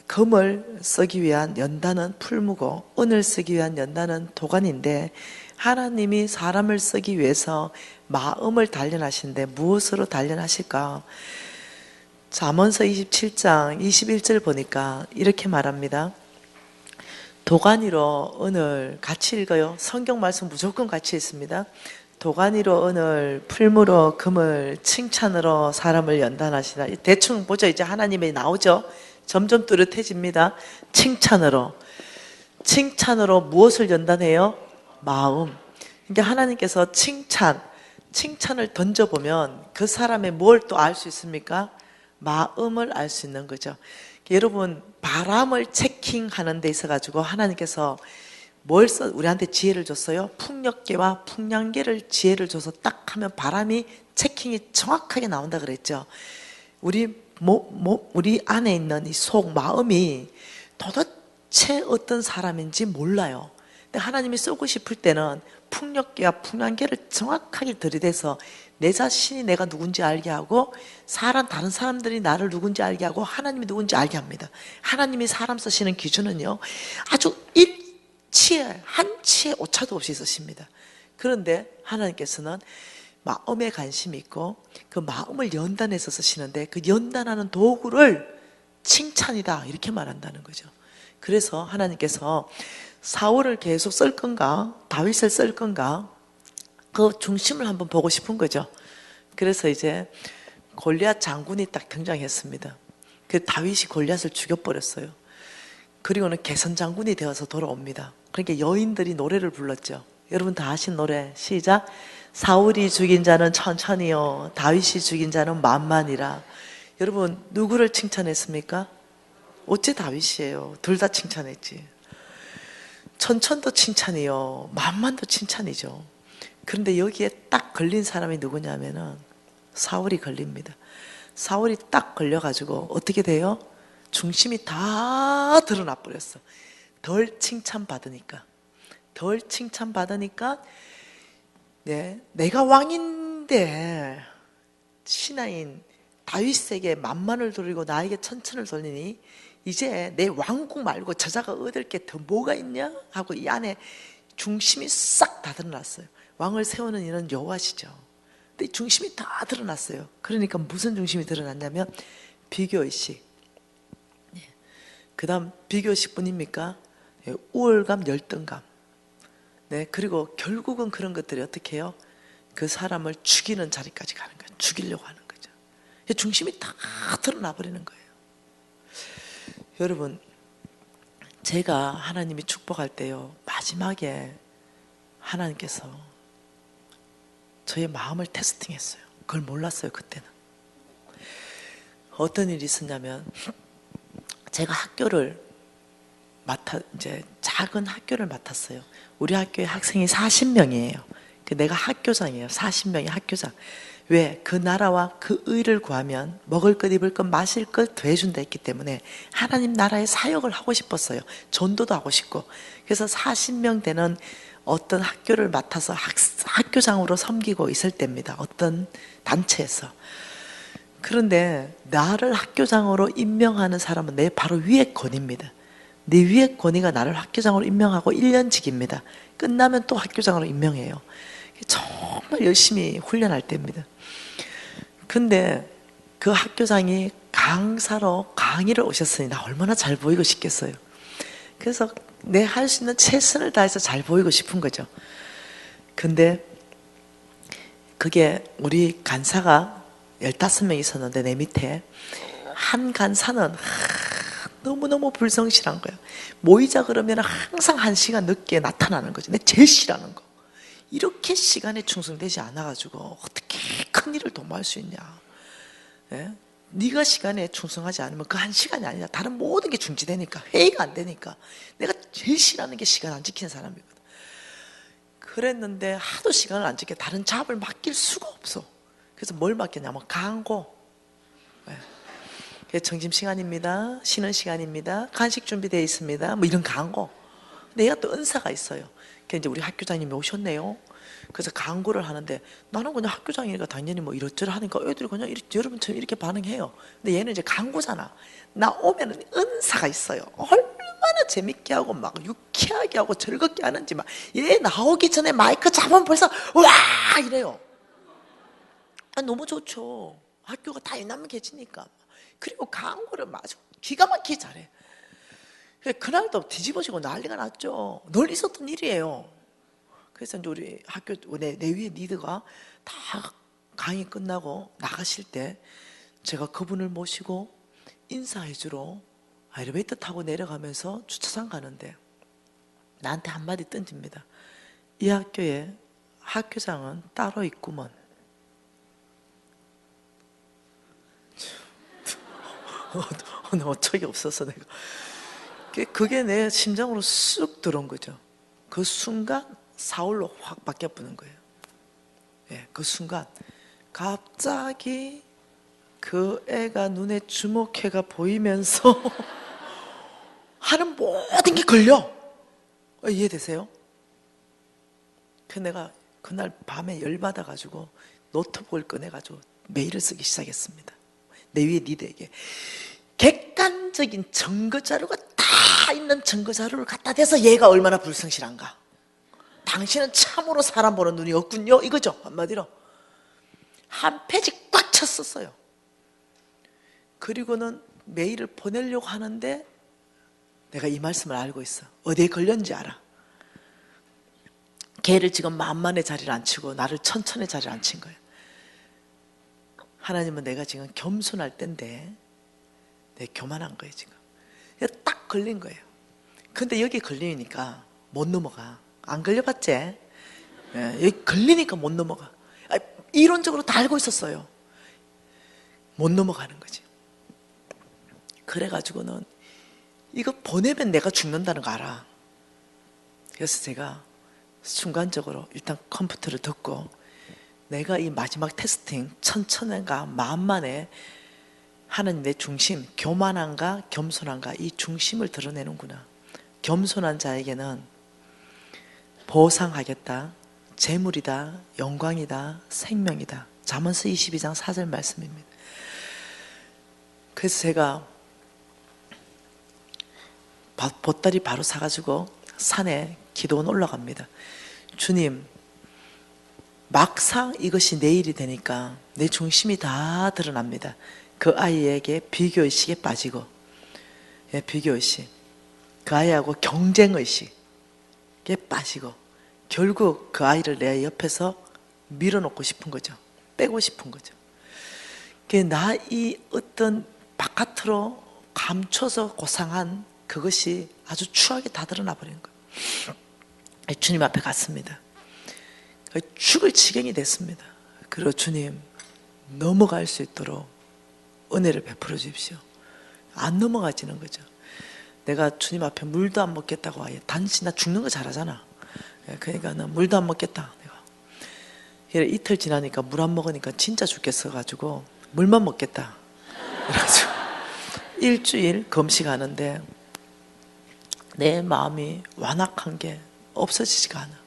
금을 쓰기 위한 연단은 풀무고 은을 쓰기 위한 연단은 도관인데, 하나님이 사람을 쓰기 위해서 마음을 단련하시는데 무엇으로 단련하실까? 잠언서 27장 21절 보니까 이렇게 말합니다. 도가니로 은을, 같이 읽어요. 성경 말씀 무조건 같이 있습니다. 도가니로 은을, 풀무로 금을, 칭찬으로 사람을 연단하시다. 대충 보죠. 이제 하나님이 나오죠. 점점 뚜렷해집니다. 칭찬으로 무엇을 연단해요? 마음. 그러니까 하나님께서 칭찬을 던져보면 그 사람의 뭘 또 알 수 있습니까? 마음을 알 수 있는 거죠. 여러분, 바람을 체킹하는 데 있어가지고 하나님께서 우리한테 지혜를 줬어요? 풍력계와 풍량계를 지혜를 줘서 딱 하면 바람이 체킹이 정확하게 나온다 그랬죠. 우리 안에 있는 이 속 마음이 도대체 어떤 사람인지 몰라요. 근데 하나님이 쓰고 싶을 때는 풍력계와 풍량계를 정확하게 들이대서 내 자신이 내가 누군지 알게 하고, 다른 사람들이 나를 누군지 알게 하고, 하나님이 누군지 알게 합니다. 하나님이 사람 쓰시는 기준은요, 아주 한치의 오차도 없이 쓰십니다. 그런데 하나님께서는 마음에 관심이 있고 그 마음을 연단해서 쓰시는데 그 연단하는 도구를 칭찬이다 이렇게 말한다는 거죠. 그래서 하나님께서 사울을 계속 쓸 건가 다윗을 쓸 건가 그 중심을 한번 보고 싶은 거죠. 그래서 이제 골리앗 장군이 딱 등장했습니다. 그 다윗이 골리앗을 죽여버렸어요. 그리고는 개선 장군이 되어서 돌아옵니다. 그러니까 여인들이 노래를 불렀죠. 여러분 다 아신 노래 시작. 사울이 죽인 자는 천천히요 다윗이 죽인 자는 만만이라. 여러분 누구를 칭찬했습니까? 어째 다윗이에요. 둘 다 칭찬했지. 천천도 칭찬이요 만만도 칭찬이죠. 그런데 여기에 딱 걸린 사람이 누구냐면은 사울이 걸립니다. 사울이 딱 걸려가지고 어떻게 돼요? 중심이 다 드러나 버렸어. 덜 칭찬받으니까 네, 내가 왕인데 신하인 다윗에게 만만을 돌리고 나에게 천천을 돌리니 이제 내 왕국 말고 저자가 얻을 게 더 뭐가 있냐 하고 이 안에 중심이 싹 다 드러났어요. 왕을 세우는 이는 여호와시죠. 근데 중심이 다 드러났어요. 그러니까 무슨 중심이 드러났냐면 비교의식. 그 다음 비교의식 뿐입니까? 우월감, 열등감. 네, 그리고 결국은 그런 것들이 어떻게 해요? 그 사람을 죽이는 자리까지 가는 거예요. 죽이려고 하는 거죠. 중심이 다 드러나 버리는 거예요. 여러분, 제가 하나님이 축복할 때요, 마지막에 하나님께서 저의 마음을 테스팅했어요. 그걸 몰랐어요, 그때는. 어떤 일이 있었냐면, 제가 학교를 이제 작은 학교를 맡았어요. 우리 학교에 학생이 40명이에요. 내가 학교장이에요. 40명이 학교장. 왜? 그 나라와 그 의를 구하면 먹을 것, 입을 것, 마실 것 더해준다 했기 때문에 하나님 나라의 사역을 하고 싶었어요. 전도도 하고 싶고. 그래서 40명 되는 어떤 학교를 맡아서 학교장으로 섬기고 있을 때입니다. 어떤 단체에서. 그런데 나를 학교장으로 임명하는 사람은 내 바로 위에 권위입니다. 내 위에 권위가 나를 학교장으로 임명하고 1년직입니다. 끝나면 또 학교장으로 임명해요. 정말 열심히 훈련할 때입니다. 근데 그 학교장이 강사로 강의를 오셨으니 나 얼마나 잘 보이고 싶겠어요. 그래서 내 할 수 있는 최선을 다해서 잘 보이고 싶은 거죠. 근데 그게 우리 간사가 15명 있었는데 내 밑에 한 간사는 너무너무 불성실한 거예요. 모이자 그러면 항상 1시간 늦게 나타나는 거죠. 내가 제일 싫어하는 거. 이렇게 시간에 충성되지 않아가지고 어떻게 큰 일을 도모할 수 있냐. 예? 네가 시간에 충성하지 않으면 그 1시간이 아니라 다른 모든 게 중지되니까, 회의가 안 되니까. 내가 제일 싫어하는 게 시간 안 지키는 사람이거든. 그랬는데 하도 시간을 안 지켜 다른 잡을 맡길 수가 없어. 그래서 뭘 맡겼냐면 강고. 예. 점심시간입니다. 쉬는 시간입니다. 간식 준비되어 있습니다. 뭐 이런 강고. 내가 또 은사가 있어요. 이제 우리 학교장님이 오셨네요. 그래서 강구를 하는데 나는 그냥 학교장이니까 당연히 뭐 이렇저렇 하니까 애들이 그냥 여러분처럼 이렇게 반응해요. 근데 얘는 이제 강구잖아. 나 오면은 은사가 있어요. 얼마나 재밌게 하고 막 유쾌하게 하고 즐겁게 하는지 막 얘 나오기 전에 마이크 잡으면 벌써 와 이래요. 너무 좋죠. 학교가 다 이남매 계시니까. 그리고 강구를 마저 기가 막히게 잘해. 그날도 뒤집어지고 난리가 났죠. 늘 있었던 일이에요. 그래서 이제 우리 학교 내 위에 리더가 다 강의 끝나고 나가실 때 제가 그분을 모시고 인사해주러 엘리베이터 타고 내려가면서 주차장 가는데 나한테 한마디 던집니다. 이 학교에 학교장은 따로 있구먼. 어처구니 없어서 내가 그게 내 심장으로 쑥 들어온 거죠. 그 순간 사울로 확 바뀌어버린 거예요. 예, 그 순간 갑자기 그 애가 눈에 주목해가 보이면서 하는 모든 게 걸려. 이해되세요? 그 내가 그날 밤에 열받아가지고 노트북을 꺼내가지고 메일을 쓰기 시작했습니다. 내 위에 리더에게 객관적인 증거 자료가 다 있는 증거 자료를 갖다 대서 얘가 얼마나 불성실한가. 당신은 참으로 사람 보는 눈이 없군요. 이거죠. 한마디로. 한 페이지 꽉 찼었어요. 그리고는 메일을 보내려고 하는데 내가 이 말씀을 알고 있어. 어디에 걸렸는지 알아. 걔를 지금 만만의 자리를 안 치고 나를 천천의 자리를 안 친 거예요. 하나님은 내가 지금 겸손할 때인데 내가 교만한 거예요 지금. 딱 걸린 거예요. 근데 여기 걸리니까 못 넘어가. 안 걸려봤지? 예, 여기 걸리니까 못 넘어가. 이론적으로 다 알고 있었어요. 못 넘어가는 거지. 그래가지고는 이거 보내면 내가 죽는다는 거 알아. 그래서 제가 순간적으로 일단 컴퓨터를 덮고 내가 이 마지막 테스팅 천천한가 만만에 하는 내 중심, 교만한가 겸손한가 이 중심을 드러내는구나. 겸손한 자에게는 보상하겠다, 재물이다, 영광이다, 생명이다. 잠언서 22장 4절 말씀입니다. 그래서 제가 보따리 바로 사가지고 산에 기도원 올라갑니다. 주님, 막상 이것이 내일이 되니까 내 중심이 다 드러납니다. 그 아이에게 비교의식에 빠지고, 예, 비교의식, 그 아이하고 경쟁의식에 빠지고, 결국 그 아이를 내 옆에서 밀어놓고 싶은 거죠. 빼고 싶은 거죠. 나 이 어떤 바깥으로 감춰서 고상한 그것이 아주 추하게 다 드러나 버리는 거예요. 주님 앞에 갔습니다. 죽을 지경이 됐습니다. 그리고 주님, 넘어갈 수 있도록 은혜를 베풀어 주십시오. 안 넘어가지는 거죠. 내가 주님 앞에 물도 안 먹겠다고 아예 단지 나 죽는 거 잘하잖아. 그러니까 나 물도 안 먹겠다. 내가 이틀 지나니까 물 안 먹으니까 진짜 죽겠어 가지고 물만 먹겠다. 그래가지고 일주일 금식하는데 내 마음이 완악한 게 없어지지가 않아.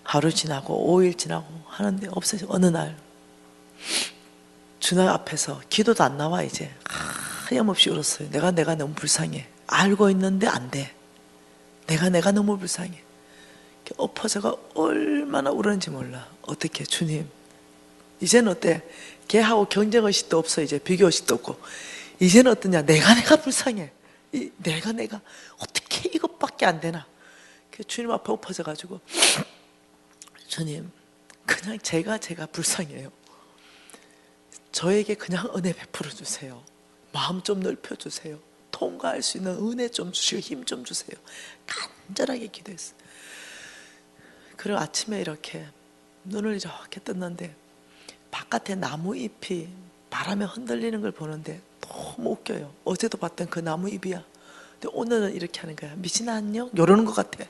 하루 지나고 5일 지나고 하는데 없어져. 어느 날 주님 앞에서 기도도 안 나와. 이제 하염없이 울었어요. 내가 너무 불쌍해. 알고 있는데 안 돼. 내가 너무 불쌍해. 엎어져가 얼마나 울었는지 몰라. 어떻게 주님, 이제는 어때? 걔하고 경쟁의식도 없어. 이제 비교의식도 없고. 이제는 어떠냐? 내가 불쌍해. 내가 어떻게 이것밖에 안 되나? 주님 앞에 엎어져가지고 주님, 그냥 제가 불쌍해요. 저에게 그냥 은혜 베풀어 주세요. 마음 좀 넓혀 주세요. 통과할 수 있는 은혜 좀 주시고 힘 좀 주세요. 간절하게 기도했어요. 그리고 아침에 이렇게 눈을 이렇게 떴는데 바깥에 나무 잎이 바람에 흔들리는 걸 보는데 너무 웃겨요. 어제도 봤던 그 나무 잎이야. 근데 오늘은 이렇게 하는 거야. 미진아 안녕? 이러는 것 같아.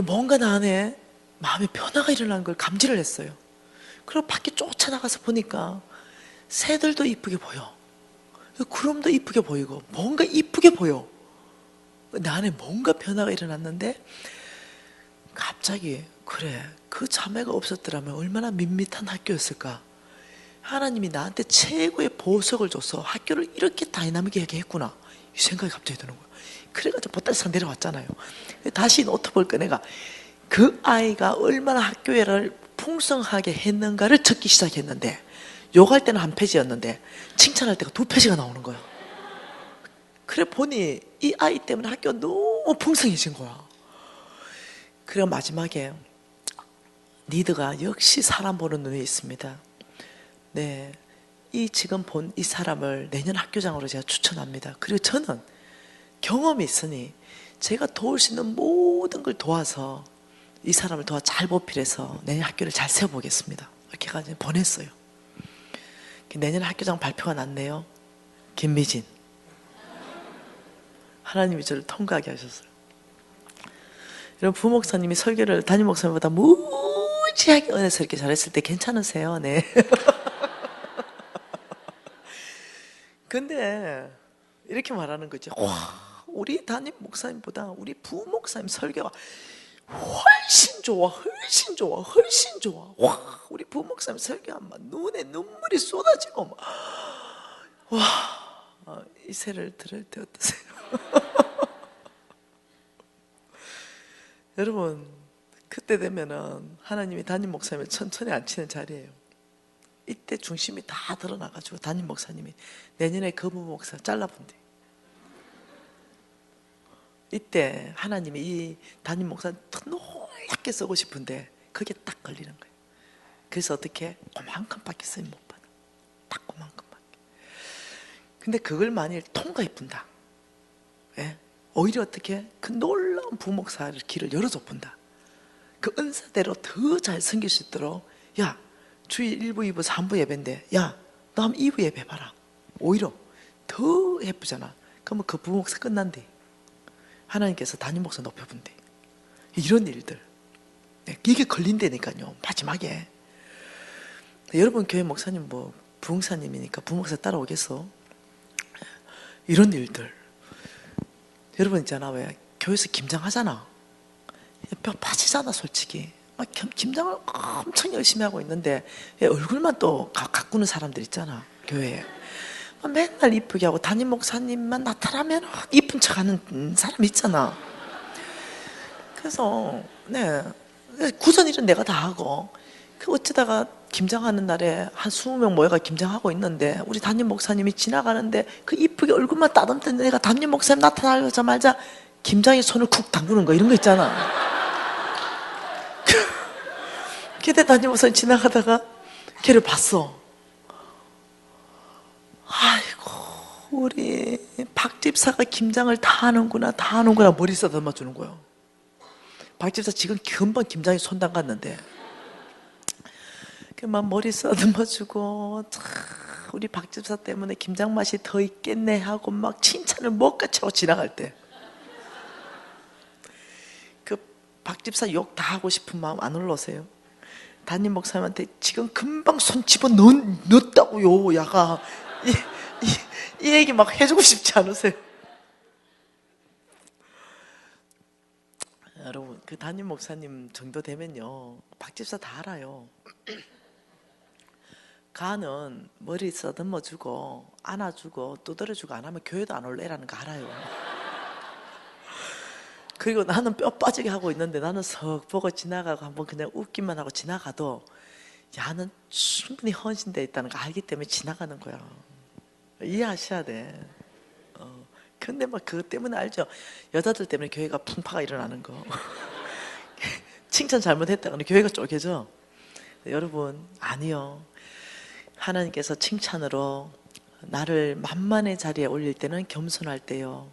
뭔가 나 안에 마음의 변화가 일어나는 걸 감지를 했어요. 그리고 밖에 쫓아나가서 보니까 새들도 이쁘게 보여. 구름도 이쁘게 보이고 뭔가 이쁘게 보여. 내 안에 뭔가 변화가 일어났는데 갑자기 그래, 그 자매가 없었더라면 얼마나 밋밋한 학교였을까. 하나님이 나한테 최고의 보석을 줘서 학교를 이렇게 다이나믹하게 했구나. 이 생각이 갑자기 드는 거야. 그래가지고 보따리상 내려왔잖아요. 다시 노트북을 꺼내가 그 아이가 얼마나 학교를 풍성하게 했는가를 적기 시작했는데, 욕할 때는 한 페이지였는데 칭찬할 때가 2페이지가 나오는 거야. 그래 보니 이 아이 때문에 학교가 너무 풍성해진 거야. 그래 마지막에 리더가 역시 사람 보는 눈이 있습니다. 네, 이 지금 본 이 사람을 내년 학교장으로 제가 추천합니다. 그리고 저는 경험이 있으니 제가 도울 수 있는 모든 걸 도와서 이 사람을 도와 잘 보필해서 내년 학교를 잘 세워보겠습니다. 이렇게 해가지고 보냈어요. 내년 학교장 발표가 났네요. 김미진. 하나님이 저를 통과하게 하셨어요. 여러분, 부목사님이 설교를 담임 목사님보다 무지하게 은혜스럽게 잘했을 때 괜찮으세요? 네. 근데 이렇게 말하는 거죠. 와, 우리 담임 목사님보다 우리 부목사님 설교가 훨씬 좋아, 훨씬 좋아, 훨씬 좋아. 와, 우리 부목사님 설교하면 눈에 눈물이 쏟아지고 막. 와, 이 세를 들을 때 어떠세요? 여러분, 그때 되면은 하나님이 담임 목사님을 천천히 앉히는 자리예요. 이때 중심이 다 드러나가지고 담임 목사님이 내년에 그 부부 목사 잘라본대. 이때 하나님이 이 담임 목사님 더 놀랍게 쓰고 싶은데 그게 딱 걸리는 거예요. 그래서 어떻게 그만큼밖에 쓰임 못 받아. 딱 그만큼밖에. 근데 그걸 만일 통과해 본다. 예? 오히려 어떻게 그 놀라운 부목사를 길을 열어줘 본다. 그 은사대로 더 잘 섬길 수 있도록, 야, 주일 1부, 2부, 3부 예배인데, 야, 너 한번 2부 예배 봐라. 오히려 더 예쁘잖아. 그러면 그 부목사 끝난대. 하나님께서 담임 목사 높여본대. 이런 일들. 네, 이게 걸린다니까요. 마지막에. 여러분 교회 목사님 뭐 부흥사님이니까 부목사 따라오겠어? 이런 일들. 여러분 있잖아, 왜 교회에서 김장하잖아. 뼈 빠지잖아 솔직히. 막 김장을 엄청 열심히 하고 있는데 얼굴만 또 가꾸는 사람들 있잖아 교회에. 맨날 이쁘게 하고 담임 목사님만 나타나면 이쁜 척하는 사람 있잖아. 그래서 네, 굳은 일은 내가 다 하고, 그 어쩌다가 김장하는 날에 한 20명 모여가 김장하고 있는데 우리 담임 목사님이 지나가는데 그 이쁘게 얼굴만 따듬던 내가 담임 목사님 나타나자마자 김장에 손을 쿡 담그는 거, 이런 거 있잖아. 그때 담임 목사님 지나가다가 걔를 봤어. 아이고, 우리 박 집사가 김장을 다 하는구나, 다 하는구나. 머리 쓰다듬어 주는 거야. 박 집사 지금 금방 김장에 손 담갔는데 막 머리 쓰다듬어 주고, 우리 박 집사 때문에 김장 맛이 더 있겠네 하고 막 칭찬을 못같이 하고 지나갈 때, 그 박 집사 욕 다 하고 싶은 마음 안 올라오세요? 담임 목사님한테 지금 금방 손 집어 넣었다고요, 야가. 이 얘기 막 해주고 싶지 않으세요? 여러분, 그 담임 목사님 정도 되면요, 박 집사 다 알아요. 가는 머리 쓰다듬어주고 안아주고 두드려주고 안 하면 교회도 안 올래라는 거 알아요. 그리고 나는 뼈 빠지게 하고 있는데 나는 석 보고 지나가고 한번 그냥 웃기만 하고 지나가도, 야는 충분히 헌신되어 있다는 거 알기 때문에 지나가는 거야. 이해하셔야 돼. 근데 막 그것 때문에 알죠? 여자들 때문에 교회가 풍파가 일어나는 거. 칭찬 잘못했다가는 교회가 쪼개져. 여러분, 아니요. 하나님께서 칭찬으로 나를 만만의 자리에 올릴 때는 겸손할 때요,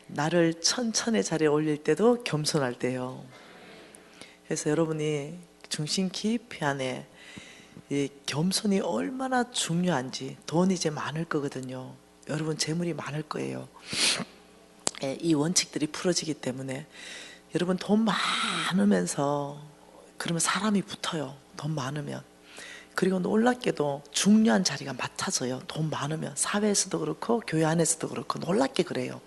나를 천천의 자리에 올릴 때도 겸손할 때요. 그래서 여러분이 중심 깊이 안에 이 겸손이 얼마나 중요한지. 돈 이제 많을 거거든요. 여러분 재물이 많을 거예요. 이 원칙들이 풀어지기 때문에 여러분 돈 많으면서 그러면 사람이 붙어요. 돈 많으면. 그리고 놀랍게도 중요한 자리가 맡아져요. 돈 많으면. 사회에서도 그렇고 교회 안에서도 그렇고 놀랍게 그래요.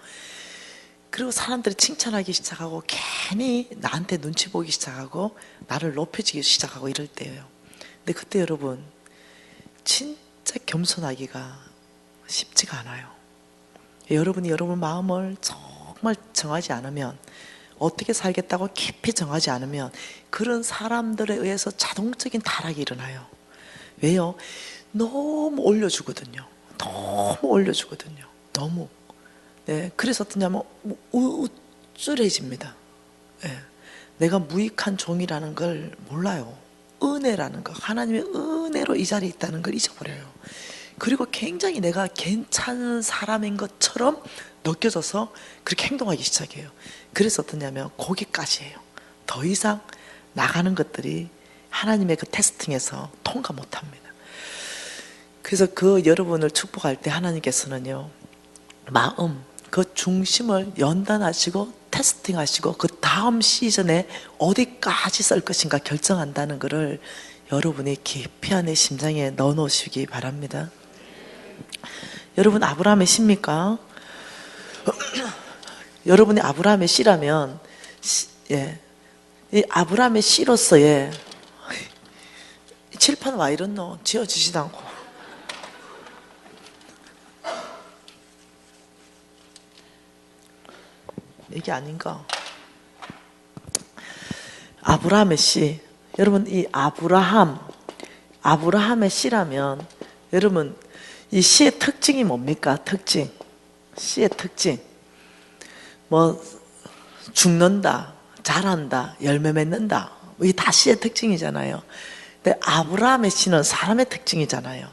그리고 사람들이 칭찬하기 시작하고 괜히 나한테 눈치 보기 시작하고 나를 높여주기 시작하고 이럴 때예요. 근데 그때 여러분 진짜 겸손하기가 쉽지가 않아요. 여러분이 여러분 마음을 정말 정하지 않으면, 어떻게 살겠다고 깊이 정하지 않으면 그런 사람들에 의해서 자동적인 타락이 일어나요. 왜요? 너무 올려주거든요. 너무 올려주거든요. 너무. 네, 그래서 어떠냐면 우쭐해집니다. 네, 내가 무익한 종이라는 걸 몰라요. 은혜라는 거, 하나님의 은혜로 이 자리에 있다는 걸 잊어버려요. 그리고 굉장히 내가 괜찮은 사람인 것처럼 느껴져서 그렇게 행동하기 시작해요. 그래서 어떠냐면 거기까지예요. 더 이상 나가는 것들이 하나님의 그 테스팅에서 통과 못합니다. 그래서 그 여러분을 축복할 때 하나님께서는요, 마음, 그 중심을 연단하시고 테스팅하시고 그 다음 시즌에 어디까지 쓸 것인가 결정한다는 것을 여러분이 깊이 안에 심장에 넣어 놓으시기 바랍니다. 여러분 아브라함의 씨입니까? 여러분이 아브라함의 씨라면, 예, 이 아브라함의 씨로서의 칠판 와 이렇노 지어지지도 않고. 이게 아닌가? 아브라함의 씨. 여러분, 이 아브라함의 씨라면, 여러분, 이 씨의 특징이 뭡니까? 특징. 씨의 특징. 뭐, 죽는다, 자란다, 열매 맺는다. 이게 다 씨의 특징이잖아요. 근데 아브라함의 씨는 사람의 특징이잖아요.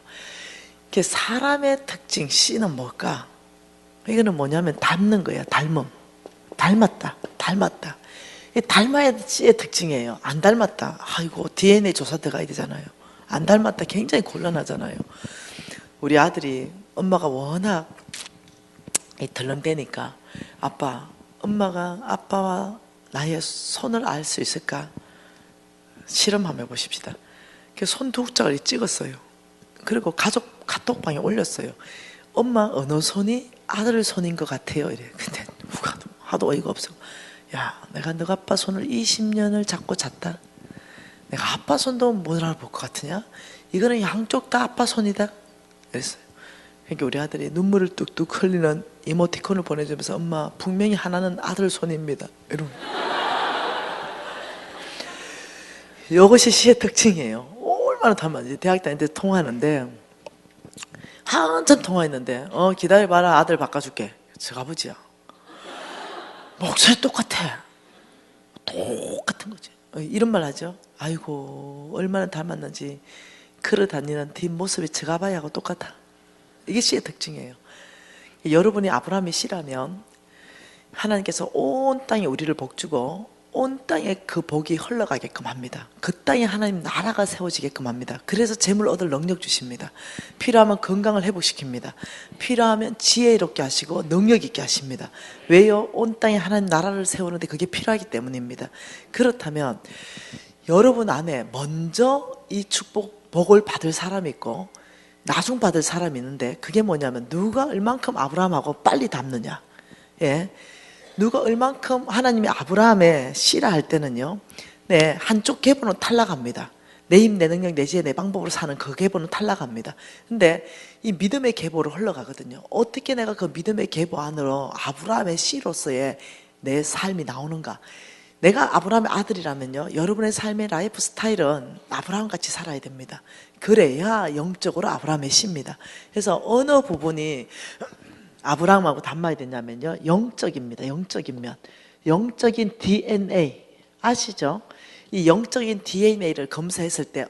그 사람의 특징, 씨는 뭘까? 이거는 뭐냐면 닮는 거예요. 닮음. 닮았다. 이 닮아야 씨의 특징이에요. 안 닮았다. 아이고, DNA 조사 들어가야 되잖아요. 안 닮았다. 굉장히 곤란하잖아요. 우리 아들이 엄마가 워낙 덜렁대니까 아빠, 엄마가 아빠와 나의 손을 알 수 있을까? 실험 한번 해보십시다. 손 두 짝을 찍었어요. 그리고 가족 카톡방에 올렸어요. 엄마 어느 손이 아들 손인 것 같아요. 이래. 근데 누가 하도 어이가 없어. 야, 내가 너 아빠 손을 20년을 잡고 잤다. 내가 아빠 손도 못 알아볼 것 같으냐? 이거는 양쪽 다 아빠 손이다. 그랬어요. 그러니까 우리 아들이 눈물을 뚝뚝 흘리는 이모티콘을 보내주면서 엄마 분명히 하나는 아들 손입니다. 이러면 이것이 시의 특징이에요. 얼마나 닮았는지. 대학 다닐 때 통화하는데 한참 통화했는데 기다려봐라 아들 바꿔줄게. 저 아버지야. 목소리 똑같아. 똑같은 거지. 이런 말 하죠. 아이고 얼마나 닮았는지 걸어다니는 뒷모습이 저 아버지하고 똑같아. 이게 씨의 특징이에요. 여러분이 아브라함이 씨라면 하나님께서 온 땅에 우리를 복주고 온 땅에 그 복이 흘러가게끔 합니다. 그 땅에 하나님 나라가 세워지게끔 합니다. 그래서 재물 얻을 능력 주십니다. 필요하면 건강을 회복시킵니다. 필요하면 지혜롭게 하시고 능력 있게 하십니다. 왜요? 온 땅에 하나님 나라를 세우는데 그게 필요하기 때문입니다. 그렇다면 여러분 안에 먼저 이 복을 받을 사람이 있고 나중 받을 사람이 있는데 그게 뭐냐면 누가 얼만큼 아브라함하고 빨리 닮느냐. 예. 누가 얼만큼 하나님이 아브라함의 씨라 할 때는요, 네, 한쪽 계보는 탈락합니다. 내 힘, 내 능력, 내 지혜, 내 방법으로 사는 그 계보는 탈락합니다. 근데 이 믿음의 계보로 흘러가거든요. 어떻게 내가 그 믿음의 계보 안으로 아브라함의 씨로서의 내 삶이 나오는가? 내가 아브라함의 아들이라면요, 여러분의 삶의 라이프 스타일은 아브라함 같이 살아야 됩니다. 그래야 영적으로 아브라함의 씨입니다. 그래서 어느 부분이 아브라함하고 닮아야 되냐면요, 영적입니다. 영적인 면, 영적인 DNA 아시죠? 이 영적인 DNA를 검사했을 때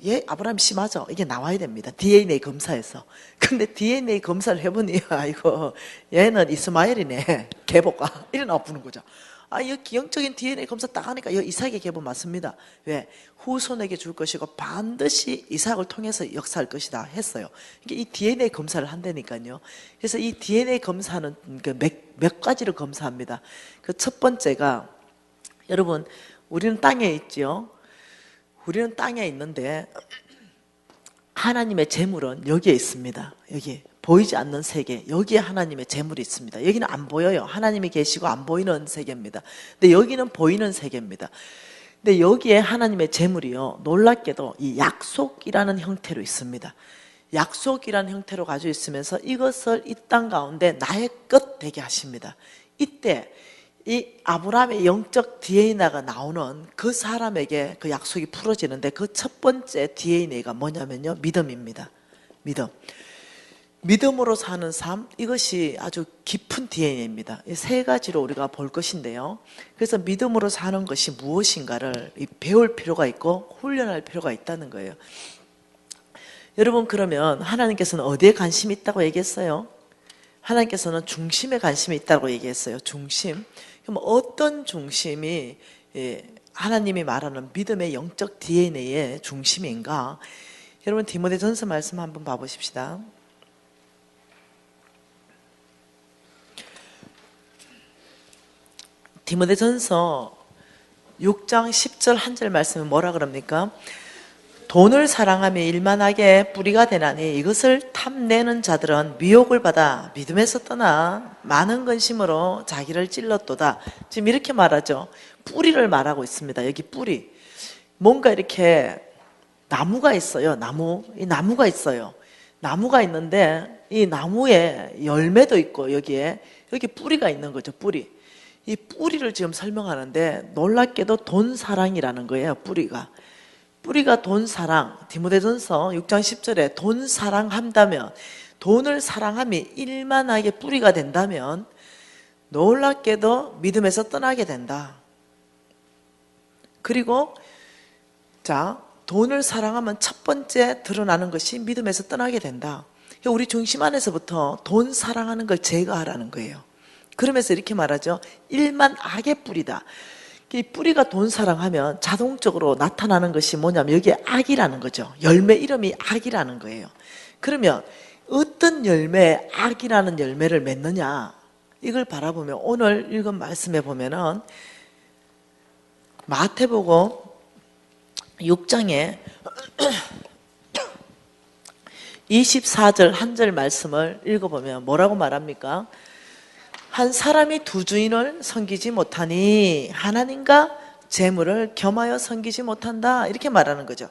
얘 아브라함 씨 맞아, 이게 나와야 됩니다. DNA 검사에서. 근데 DNA 검사를 해보니 이거 얘는 이스마엘이네, 계보가 이래 나오는 거죠. 여기 영적인 DNA 검사 딱 하니까 이삭의 계보 맞습니다. 왜? 후손에게 줄 것이고 반드시 이삭을 통해서 역사할 것이다 했어요. 이 DNA 검사를 한다니까요. 그래서 이 DNA 검사는 몇 가지를 검사합니다. 그 첫 번째가, 여러분, 우리는 땅에 있죠. 우리는 땅에 있는데 하나님의 재물은 여기에 있습니다. 여기 보이지 않는 세계, 여기에 하나님의 재물이 있습니다. 여기는 안 보여요. 하나님이 계시고 안 보이는 세계입니다. 근데 여기는 보이는 세계입니다. 근데 여기에 하나님의 재물이요, 놀랍게도 이 약속이라는 형태로 있습니다. 약속이라는 형태로 가지고 있으면서 이것을 이 땅 가운데 나의 것 되게 하십니다. 이때 이 아브라함의 영적 DNA가 나오는 그 사람에게 그 약속이 풀어지는데 그 첫 번째 DNA가 뭐냐면요, 믿음입니다. 믿음으로 사는 삶, 이것이 아주 깊은 DNA입니다. 이 세 가지로 우리가 볼 것인데요. 그래서 믿음으로 사는 것이 무엇인가를 배울 필요가 있고 훈련할 필요가 있다는 거예요. 여러분, 그러면 하나님께서는 어디에 관심이 있다고 얘기했어요? 하나님께서는 중심에 관심이 있다고 얘기했어요. 중심. 그럼 어떤 중심이 하나님이 말하는 믿음의 영적 DNA의 중심인가? 여러분, 디모데전서 말씀 한번 봐보십시다. 디모데전서 6장 10절 한 절 말씀은 뭐라 그럽니까? 돈을 사랑하며 일만하게 뿌리가 되나니 이것을 탐내는 자들은 미혹을 받아 믿음에서 떠나 많은 근심으로 자기를 찔렀도다. 지금 이렇게 말하죠. 뿌리를 말하고 있습니다. 여기 뿌리. 뭔가 이렇게 나무가 있어요. 이 나무가 있어요. 나무가 있는데 이 나무에 열매도 있고 여기 뿌리가 있는 거죠. 뿌리. 이 뿌리를 지금 설명하는데 놀랍게도 돈 사랑이라는 거예요. 뿌리가 돈 사랑. 디모데전서 6장 10절에 돈 사랑한다면, 돈을 사랑함이 일만하게 뿌리가 된다면 놀랍게도 믿음에서 떠나게 된다. 그리고 자, 돈을 사랑하면 첫 번째 드러나는 것이 믿음에서 떠나게 된다. 우리 중심 안에서부터 돈 사랑하는 걸 제거하라는 거예요. 그러면서 이렇게 말하죠. 일만 악의 뿌리다. 이 뿌리가 돈 사랑하면 자동적으로 나타나는 것이 뭐냐면 여기에 악이라는 거죠. 열매 이름이 악이라는 거예요. 그러면 어떤 열매에 악이라는 열매를 맺느냐, 이걸 바라보면 오늘 읽은 말씀에 보면은 마태복음 6장에 24절 한 절 말씀을 읽어보면 뭐라고 말합니까? 한 사람이 두 주인을 섬기지 못하니 하나님과 재물을 겸하여 섬기지 못한다, 이렇게 말하는 거죠.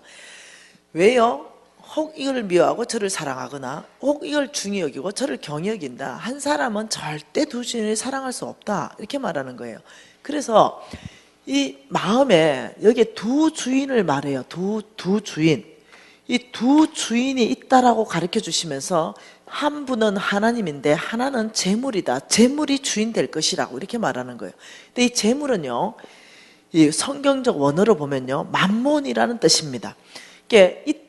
왜요? 혹 이걸 미워하고 저를 사랑하거나 혹 이걸 중히 여기고 저를 경히 여긴다. 한 사람은 절대 두 주인을 사랑할 수 없다, 이렇게 말하는 거예요. 그래서 이 마음에 여기에 두 주인을 말해요. 두 주인. 이 두 주인이 있다라고 가르쳐 주시면서 한 분은 하나님인데 하나는 재물이다. 재물이 주인 될 것이라고 이렇게 말하는 거예요. 근데 이 재물은요, 이 성경적 원어로 보면요, 만몬이라는 뜻입니다.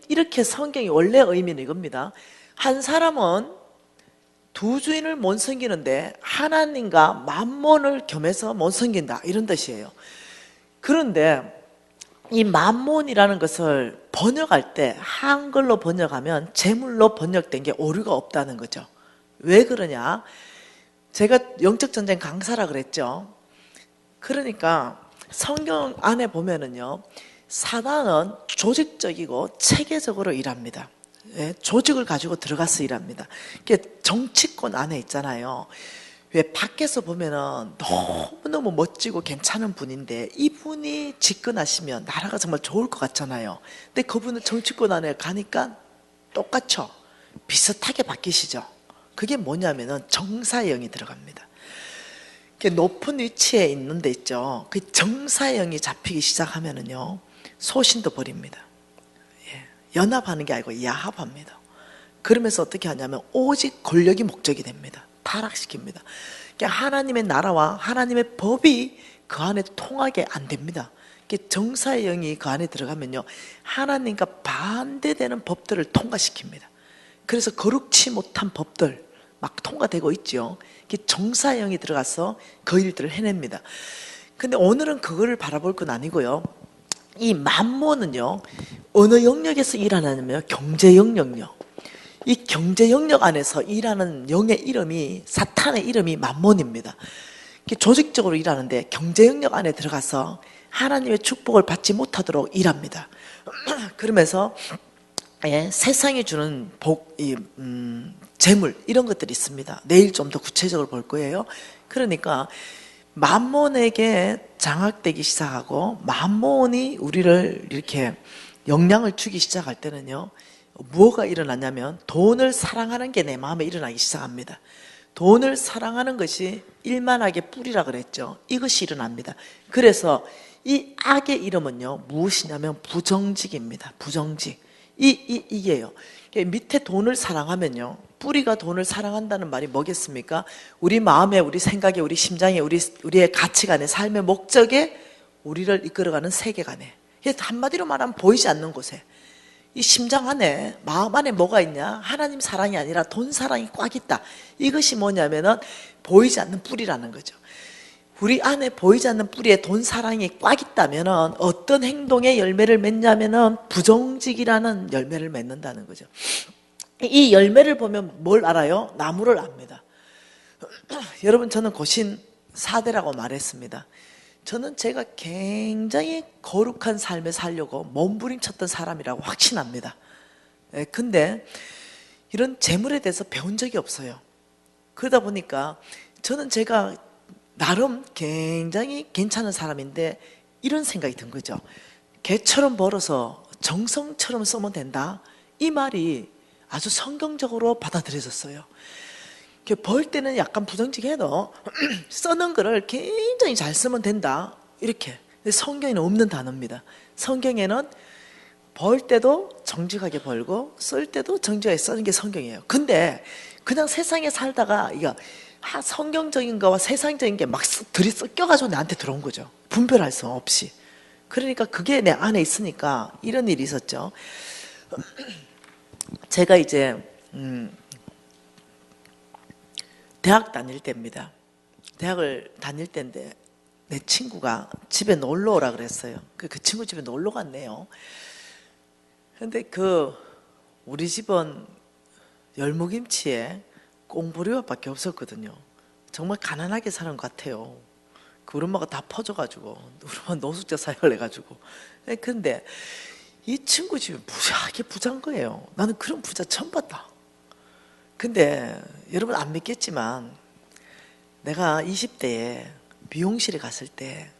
이렇게 성경이 원래 의미는 이겁니다. 한 사람은 두 주인을 못 섬기는데 하나님과 만몬을 겸해서 못 섬긴다, 이런 뜻이에요. 그런데 이 만몬이라는 것을 번역할 때 한글로 번역하면 재물로 번역된 게 오류가 없다는 거죠. 왜 그러냐? 제가 영적전쟁 강사라 그랬죠. 그러니까 성경 안에 보면은요, 사단은 조직적이고 체계적으로 일합니다. 조직을 가지고 들어가서 일합니다. 정치권 안에 있잖아요. 왜 밖에서 보면은 너무너무 멋지고 괜찮은 분인데 이분이 집권하시면 나라가 정말 좋을 것 같잖아요. 근데 그분은 정치권 안에 가니까 똑같죠. 비슷하게 바뀌시죠. 그게 뭐냐면은 정사형이 들어갑니다. 높은 위치에 있는 데 있죠. 그 정사형이 잡히기 시작하면은요, 소신도 버립니다. 연합하는 게 아니고 야합합니다. 그러면서 어떻게 하냐면 오직 권력이 목적이 됩니다. 타락시킵니다. 하나님의 나라와 하나님의 법이 그 안에 통하게 안 됩니다. 정사의 영이 그 안에 들어가면요, 하나님과 반대되는 법들을 통과시킵니다. 그래서 거룩치 못한 법들 막 통과되고 있죠. 정사의 영이 들어가서 그 일들을 해냅니다. 근데 오늘은 그거를 바라볼 건 아니고요, 이 만몬은요 어느 영역에서 일하냐면 경제 영역요. 이 경제 영역 안에서 일하는 영의 이름이, 사탄의 이름이 만몬입니다. 조직적으로 일하는데 경제 영역 안에 들어가서 하나님의 축복을 받지 못하도록 일합니다. 그러면서 세상이 주는 재물 이런 것들이 있습니다. 내일 좀 더 구체적으로 볼 거예요. 그러니까 만몬에게 장악되기 시작하고 만몬이 우리를 이렇게 영향을 주기 시작할 때는요, 무엇가 일어나냐면 돈을 사랑하는 게 내 마음에 일어나기 시작합니다. 돈을 사랑하는 것이 일만하게 뿌리라 그랬죠. 이것이 일어납니다. 그래서 이 악의 이름은요 무엇이냐면 부정직입니다. 부정직. 이게요. 밑에 돈을 사랑하면요, 뿌리가 돈을 사랑한다는 말이 뭐겠습니까? 우리 마음에, 우리 생각에, 우리 심장에, 우리의 가치관에, 삶의 목적에 우리를 이끌어가는 세계관에, 한마디로 말하면 보이지 않는 곳에, 이 심장 안에, 마음 안에 뭐가 있냐? 하나님 사랑이 아니라 돈 사랑이 꽉 있다. 이것이 뭐냐면은 보이지 않는 뿌리라는 거죠. 우리 안에 보이지 않는 뿌리에 돈 사랑이 꽉 있다면은 어떤 행동의 열매를 맺냐면은 부정직이라는 열매를 맺는다는 거죠. 이 열매를 보면 뭘 알아요? 나무를 압니다. 여러분, 저는 고신 4대라고 말했습니다. 저는 제가 굉장히 거룩한 삶을 살려고 몸부림쳤던 사람이라고 확신합니다. 근데 이런 재물에 대해서 배운 적이 없어요. 그러다 보니까 저는 제가 나름 굉장히 괜찮은 사람인데 이런 생각이 든 거죠. 개처럼 벌어서 정성처럼 쓰면 된다. 이 말이 아주 성경적으로 받아들여졌어요. 벌 때는 약간 부정직해도 쓰는 거를 굉장히 잘 쓰면 된다. 이렇게. 근데 성경에는 없는 단어입니다. 성경에는 벌 때도 정직하게 벌고 쓸 때도 정직하게 쓰는 게 성경이에요. 근데 그냥 세상에 살다가 이거 성경적인 거와 세상적인 게 막 들이 섞여가지고 나한테 들어온 거죠. 분별할 수 없이. 그러니까 그게 내 안에 있으니까 이런 일이 있었죠. 제가 이제 대학 다닐 때입니다. 대학을 다닐 때인데 내 친구가 집에 놀러 오라 그랬어요. 그 친구 집에 놀러 갔네요. 근데 우리 집은 열무김치에 꽁보리밥밖에 없었거든요. 정말 가난하게 사는 것 같아요. 우리 엄마가 다 퍼줘가지고 우리 엄마 노숙자 사역을 해가지고. 근데 이 친구 집이 무지하게 부자인 거예요. 나는 그런 부자 처음 봤다. 근데 여러분 안 믿겠지만 내가 20대에 미용실에 갔을 때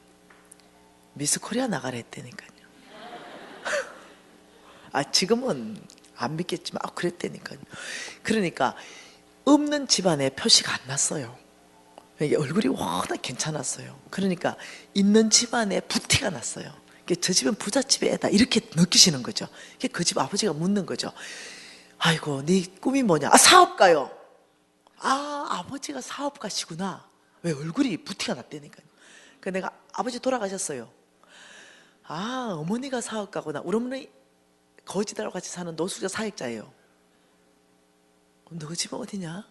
미스 코리아 나가라 했다니까요. 지금은 안 믿겠지만 그랬다니까요. 그러니까 없는 집안에 표시가 안 났어요. 얼굴이 워낙 괜찮았어요. 그러니까 있는 집안에 부티가 났어요. 저 집은 부잣집이다 이렇게 느끼시는 거죠. 그 집 아버지가 묻는 거죠. 아이고 네 꿈이 뭐냐? 사업가요. 아버지가 사업가시구나. 왜 얼굴이 부티가 났다니까요. 내가 아버지 돌아가셨어요. 어머니가 사업가구나. 우리 어머니 거지들하고 같이 사는 노숙자 사역자예요. 너 집은 어디냐?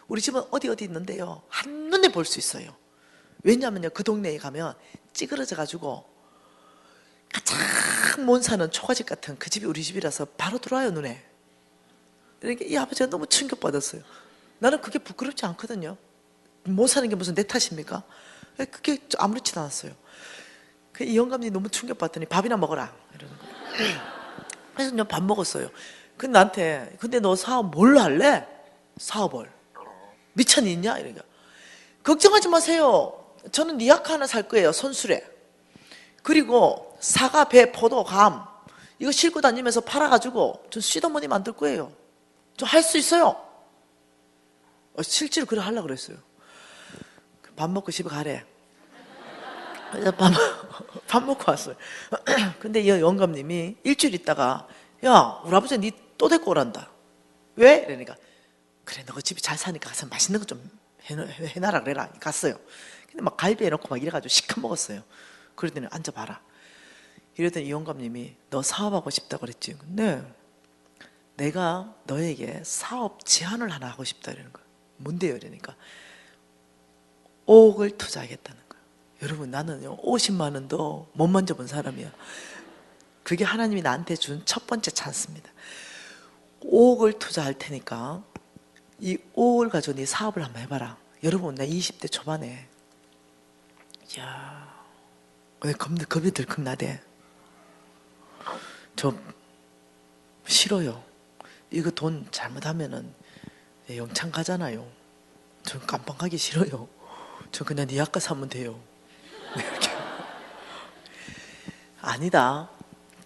우리 집은 어디 있는데요. 한눈에 볼 수 있어요. 왜냐하면요, 그 동네에 가면 찌그러져 가지고 가장 못 사는 초가집 같은 그 집이 우리 집이라서 바로 들어와요, 눈에. 그러니까 이 아버지가 너무 충격받았어요. 나는 그게 부끄럽지 않거든요. 못 사는 게 무슨 내 탓입니까? 그게 아무렇지도 않았어요. 이 영감님 너무 충격받더니 밥이나 먹어라 이러는 거예요. 그래서 그냥 밥 먹었어요. 근데 나한테 근데 너 사업 뭘로 할래? 사업을 미천이 있냐? 이러니까 걱정하지 마세요. 저는 니아카 하나 살 거예요. 손수레. 그리고 사과, 배, 포도, 감 이거 싣고 다니면서 팔아가지고 전 시드머니 만들 거예요. 저 할 수 있어요. 실제로 그래 하려고 그랬어요. 밥 먹고 집에 가래. 그래서 밥 먹고 왔어요. 근데 이 영감님이 일주일 있다가 야 우리 아버지 니 또 데리고 오란다. 왜? 이러니까 그래 너가 집이 잘 사니까 가서 맛있는 거 좀 해놔라 그래라. 갔어요. 근데 막 갈비 해놓고 막 이래가지고 시커 먹었어요. 그러더니 앉아봐라. 이러더니 이 영감님이 너 사업하고 싶다고 그랬지. 근데 내가 너에게 사업 제안을 하나 하고 싶다 이러는 거야. 뭔데요? 이러니까 5억을 투자하겠다는 거야. 여러분 나는요 50만 원도 못 만져본 사람이야. 그게 하나님이 나한테 준 첫 번째 찬스입니다. 5억을 투자할 테니까 이 5억을 가지고 네 사업을 한번 해봐라. 여러분 나 20대 초반에 이야 왜 겁이 들컥 나대. 저 싫어요. 이거 돈 잘못하면은 영창 가잖아요. 전 깜빵 가기 싫어요. 저 그냥 네 아까 사면 돼요. 이렇게. 아니다.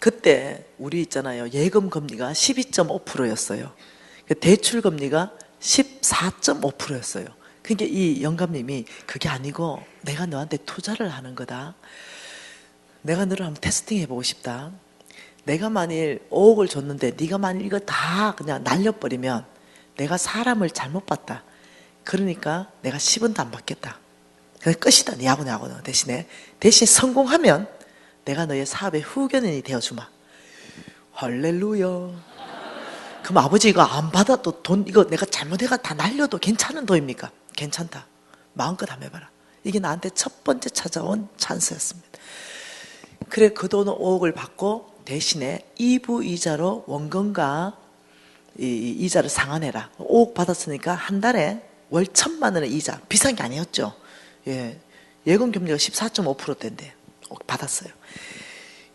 그때 우리 있잖아요. 예금 금리가 12.5%였어요. 대출 금리가 14.5%였어요. 그러니까 이 영감님이 그게 아니고 내가 너한테 투자를 하는 거다. 내가 너를 한번 테스팅 해보고 싶다. 내가 만일 5억을 줬는데 네가 만일 이거 다 그냥 날려버리면 내가 사람을 잘못 봤다. 그러니까 내가 10원도 안 받겠다. 그게 끝이다. 네 하고는 대신 성공하면 내가 너의 사업의 후견인이 되어주마. 할렐루야. 그럼 아버지 이거 안 받아도 돈 이거 내가 잘못해가 다 날려도 괜찮은 돈입니까? 괜찮다. 마음껏 한번 해봐라. 이게 나한테 첫 번째 찾아온 찬스였습니다. 그래 그 돈은 5억을 받고 대신에 2부 이자로 원금과 이자를 상환해라. 5억 받았으니까 한 달에 월 1,000만 원의 이자. 비싼 게 아니었죠. 예금 금리가 14.5%대인데 받았어요.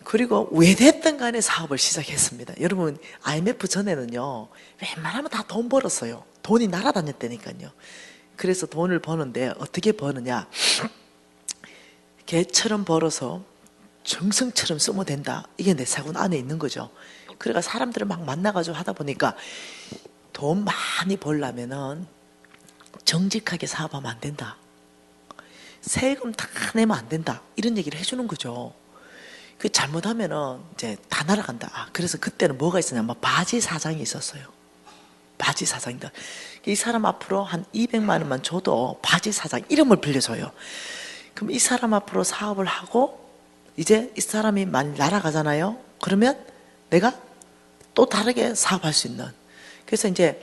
그리고 왜 됐든 간에 사업을 시작했습니다. 여러분 IMF 전에는요 웬만하면 다 돈 벌었어요. 돈이 날아다녔다니까요. 그래서 돈을 버는데 어떻게 버느냐, 개처럼 벌어서 정성처럼 쓰면 된다. 이게 내 사고는 안에 있는 거죠. 그래가 사람들을 막 만나가지고 하다 보니까 돈 많이 벌려면은 정직하게 사업하면 안 된다. 세금 다 내면 안 된다. 이런 얘기를 해주는 거죠. 그 잘못하면은 이제 다 날아간다. 그래서 그때는 뭐가 있었냐면 바지 사장이 있었어요. 바지 사장이다. 이 사람 앞으로 한 200만 원만 줘도 바지 사장 이름을 빌려줘요. 그럼 이 사람 앞으로 사업을 하고 이제 이 사람이 많이 날아가잖아요. 그러면 내가 또 다르게 사업할 수 있는. 그래서 이제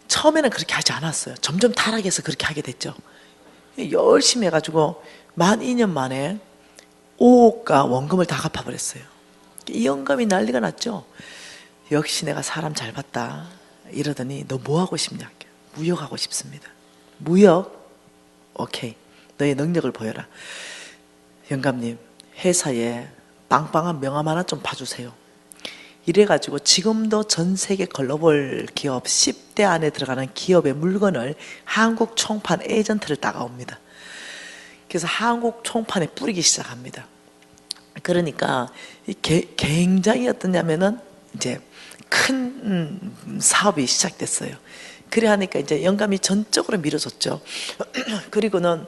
처음에는 그렇게 하지 않았어요. 점점 타락해서 그렇게 하게 됐죠. 열심히 해가지고 만 2년 만에 5억가 원금을 다 갚아버렸어요. 이 영감이 난리가 났죠. 역시 내가 사람 잘 봤다. 이러더니 너 뭐 하고 싶냐? 무역하고 싶습니다. 무역? 오케이. 너의 능력을 보여라. 영감님, 회사에 빵빵한 명함 하나 좀 봐주세요. 이래가지고 지금도 전 세계 글로벌 기업 10대 안에 들어가는 기업의 물건을 한국 총판 에이전트를 따가옵니다. 그래서 한국 총판에 뿌리기 시작합니다. 그러니까 굉장히 어떠냐면은 이제 큰 사업이 시작됐어요. 그래 하니까 이제 영감이 전적으로 밀어줬죠. 그리고는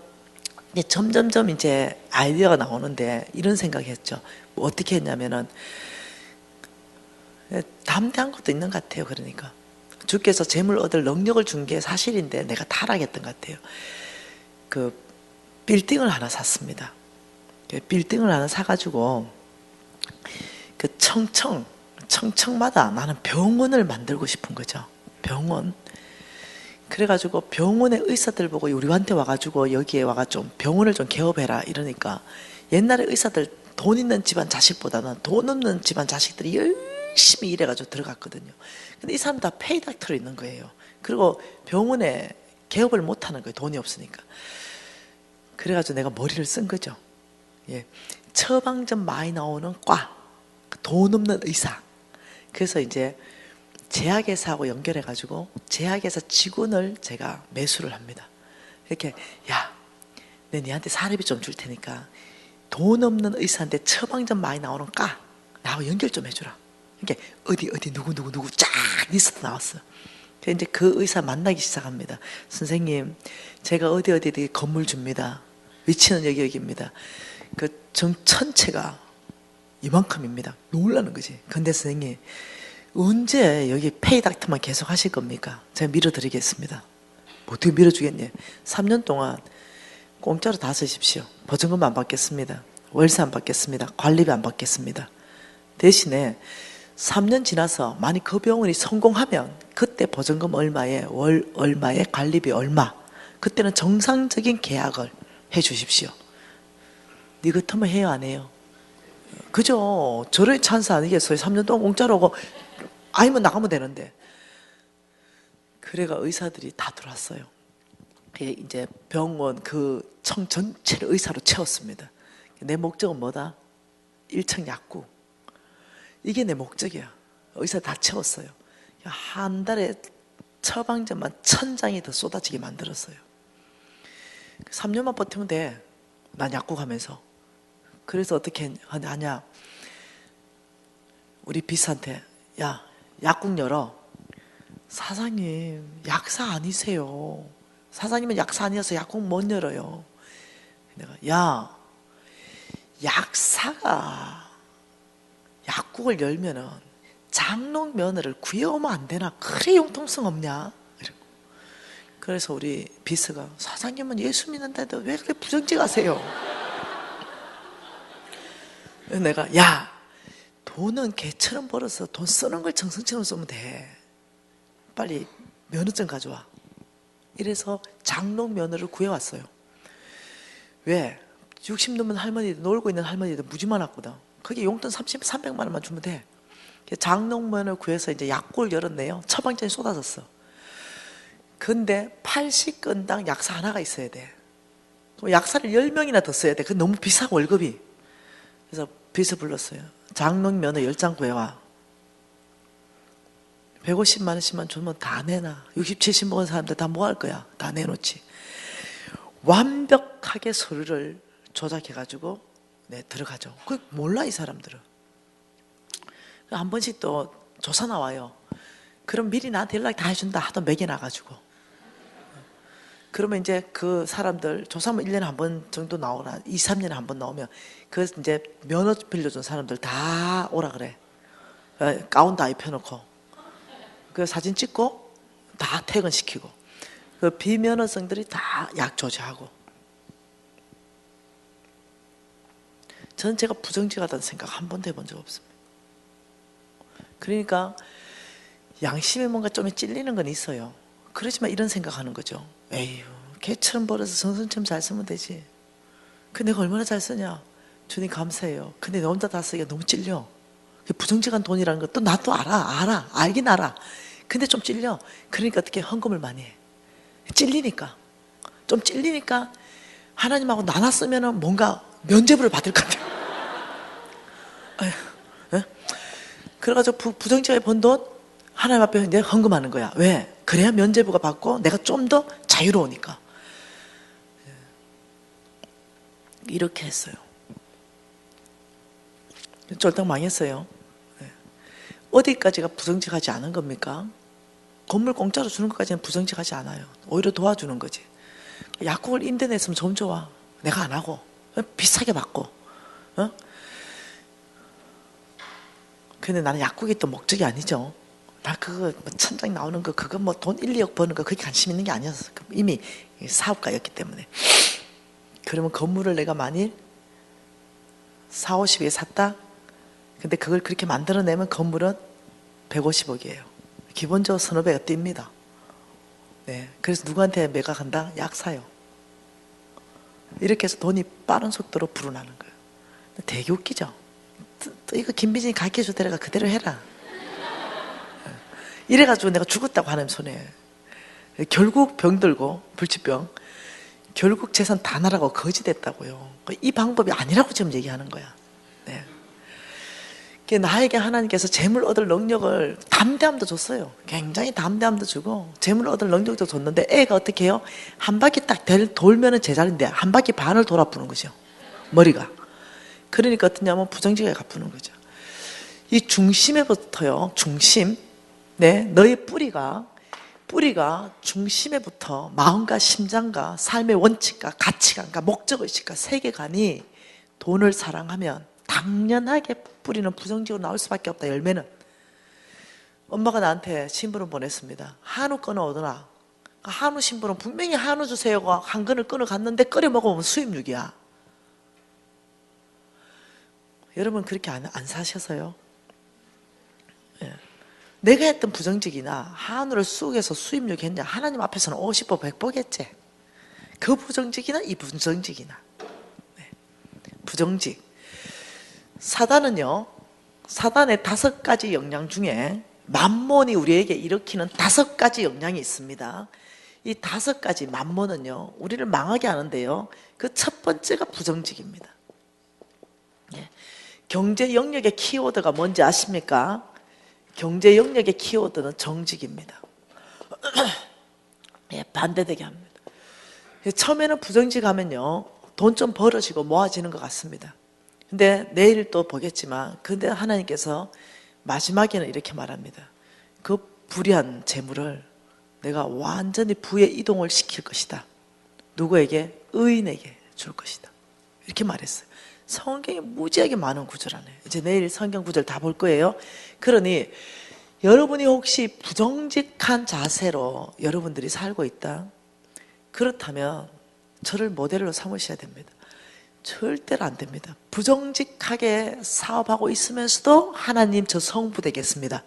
이제 점점점 이제 아이디어가 나오는데 이런 생각했죠. 뭐 어떻게 했냐면은 담대한 것도 있는 것 같아요. 그러니까 주께서 재물 얻을 능력을 준 게 사실인데 내가 타락했던 것 같아요. 그 빌딩을 하나 샀습니다. 빌딩을 하나 사가지고 그 청청마다 나는 병원을 만들고 싶은 거죠. 병원. 그래가지고 병원의 의사들 보고 우리한테 와가지고 여기에 와가 좀 병원을 좀 개업해라 이러니까 옛날에 의사들 돈 있는 집안 자식보다는 돈 없는 집안 자식들이 열심히 일해가지고 들어갔거든요. 근데 이 사람 다 페이닥터로 있는 거예요. 그리고 병원에 개업을 못하는 거예요. 돈이 없으니까. 그래가지고 내가 머리를 쓴 거죠. 예. 처방전 많이 나오는 과, 돈 없는 의사. 그래서 이제 제약회사하고 연결해가지고 제약회사 직원을 제가 매수를 합니다. 이렇게 야, 내가 니한테 사례비 좀 줄 테니까 돈 없는 의사한테 처방전 많이 나오는 과 나하고 연결 좀 해주라. 이렇게 어디 누구 쫙 리스트 나왔어. 이제 그 의사 만나기 시작합니다. 선생님, 제가 어디 건물 줍니다. 위치는 여기입니다. 그 정 전체가 이만큼입니다. 놀라는 거지. 근데 선생님, 언제 여기 페이닥터만 계속 하실 겁니까? 제가 밀어드리겠습니다. 어떻게 밀어주겠니? 3년 동안 공짜로 다 쓰십시오. 보증금 안 받겠습니다. 월세 안 받겠습니다. 관리비 안 받겠습니다. 대신에 3년 지나서 만약 그 병원이 성공하면 그때 보증금 얼마에 월 얼마에 관리비 얼마, 그때는 정상적인 계약을 해 주십시오. 네 같으면 해요 안 해요? 그죠? 저를 찬스 아니겠어요? 3년 동안 공짜로 하고 아니면 나가면 되는데. 그래가 의사들이 다 들어왔어요. 이제 병원 그 청 전체를 의사로 채웠습니다. 내 목적은 뭐다? 1층 약국. 이게 내 목적이야. 의사 다 채웠어요. 한 달에 처방전만 1000장이 더 쏟아지게 만들었어요. 3년만 버티면 돼. 난 약국 하면서. 그래서 어떻게 하냐. 우리 비스한테 야, 약국 열어. 사장님, 약사 아니세요. 사장님은 약사 아니어서 약국 못 열어요. 내가 야, 약사가 약국을 열면은 장롱 면허를 구해오면 안 되나? 그래 용통성 없냐? 이러고. 그래서 우리 비스가 사장님은 예수 믿는다는데 왜 그렇게 부정직하세요? 내가 야, 돈은 개처럼 벌어서 돈 쓰는 걸 정성처럼 쓰면 돼. 빨리 면허증 가져와. 이래서 장롱 면허를 구해왔어요. 왜? 60 넘은 할머니들, 놀고 있는 할머니들 무지 많았거든. 거기 용돈 300만 원만 주면 돼. 장롱 면허를 구해서 이제 약국을 열었네요. 처방전이 쏟아졌어. 근데 80건당 약사 하나가 있어야 돼. 약사를 10명이나 더 써야 돼. 그 너무 비싸 월급이. 그래서 비서 불렀어요. 장롱 면허 10장 구해와. 150만 원씩만 주면 다 내놔. 60, 70 먹은 사람들 다 뭐 할 거야? 다 내놓지. 완벽하게 서류를 조작해가지고 들어가죠. 그 몰라 이 사람들은. 한 번씩 또 조사 나와요. 그럼 미리 나한테 연락 다 해준다 하도 매겨놔가지고. 그러면 이제 그 사람들 조사하면 1년에 한 번 정도 나오나 2, 3년에 한 번 나오면 그 이제 면허 빌려준 사람들 다 오라 그래. 가운 다 입혀놓고 그 사진 찍고 다 퇴근시키고 그 비면허생들이 다 약 조제하고. 저는 제가 부정직하다는 생각 한 번도 해본 적 없습니다. 그러니까 양심에 뭔가 좀 찔리는 건 있어요. 그렇지만 이런 생각하는 거죠. 에휴, 개처럼 벌어서 정성처럼 잘 쓰면 되지. 그 내가 얼마나 잘 쓰냐. 주님 감사해요. 근데 내 혼자 다 쓰기가 너무 찔려. 부정직한 돈이라는 것도 나도 알긴 알아. 근데 좀 찔려. 그러니까 어떻게 헌금을 많이 해. 찔리니까. 좀 찔리니까 하나님하고 나눴으면 뭔가 면죄부를 받을 것 같아요. 그래가지고 부정직하게 번 돈 하나님 앞에 이제 헌금하는 거야. 왜? 그래야 면죄부가 받고 내가 좀 더 자유로우니까. 이렇게 했어요. 쫄딱 망했어요. 어디까지가 부정직하지 않은 겁니까? 건물 공짜로 주는 것까지는 부정직하지 않아요. 오히려 도와주는 거지. 약국을 임대냈으면 좀 좋아. 내가 안 하고 비싸게 받고. 근데 나는 약국이 또 목적이 아니죠. 나 그거 뭐 천장 나오는 거 그거 뭐 돈 1, 2억 버는 거 그게 관심 있는 게 아니었어. 이미 사업가였기 때문에. 그러면 건물을 내가 만일 4, 50에 샀다? 근데 그걸 그렇게 만들어내면 건물은 150억이에요. 기본적으로 서너 배가 뜁니다. 네. 그래서 누구한테 매각한다? 약 사요. 이렇게 해서 돈이 빠른 속도로 불어나는 거예요. 되게 웃기죠? 또 이거 김비진이 가르쳐줘 데려가 그대로 해라. 이래가지고 내가 죽었다고 하나님 손에. 결국 병들고 불치병. 결국 재산 다 나라고 거지 됐다고요. 이 방법이 아니라고 지금 얘기하는 거야. 네. 나에게 하나님께서 재물 얻을 능력을 담대함도 줬어요. 굉장히 담대함도 주고 재물 얻을 능력도 줬는데 애가 어떻게 해요? 한 바퀴 딱 돌면은 제자리인데 한 바퀴 반을 돌아푸는 거죠. 머리가. 그러니까 어떠냐면 부정직하게 갚는 거죠. 이 중심에부터요. 중심. 네, 너의 뿌리가 중심에부터 마음과 심장과 삶의 원칙과 가치관과 목적의식과 세계관이 돈을 사랑하면 당연하게 뿌리는 부정직으로 나올 수밖에 없다. 열매는. 엄마가 나한테 신부름 보냈습니다. 한우 끊어 오더라. 한우 신부름 분명히 한우 주세요가 한 근을 끊어 갔는데 끓여 먹으면 수입육이야. 여러분 그렇게 안 사셔서요? 예. 내가 했던 부정직이나 한우를 쑥에서 수입육 했냐 하나님 앞에서는 50보 100보겠지. 그 부정직이나 이 부정직이나. 네. 부정직. 사단은요, 사단의 5가지 역량 중에 만몬이 우리에게 일으키는 5가지 역량이 있습니다. 이 5가지 만몬은요, 우리를 망하게 하는데요, 그 첫 번째가 부정직입니다. 예. 경제 영역의 키워드가 뭔지 아십니까? 경제 영역의 키워드는 정직입니다. 예, 반대되게 합니다. 처음에는 부정직하면요, 돈 좀 벌어지고 모아지는 것 같습니다. 근데 내일 또 보겠지만, 근데 하나님께서 마지막에는 이렇게 말합니다. 그 불의한 재물을 내가 완전히 부의 이동을 시킬 것이다. 누구에게? 의인에게 줄 것이다. 이렇게 말했어요. 성경에 무지하게 많은 구절하네. 이제 내일 성경 구절 다 볼 거예요. 그러니 여러분이 혹시 부정직한 자세로 여러분들이 살고 있다? 그렇다면 저를 모델로 삼으셔야 됩니다. 절대로 안 됩니다. 부정직하게 사업하고 있으면서도 하나님 저 성부 되겠습니다.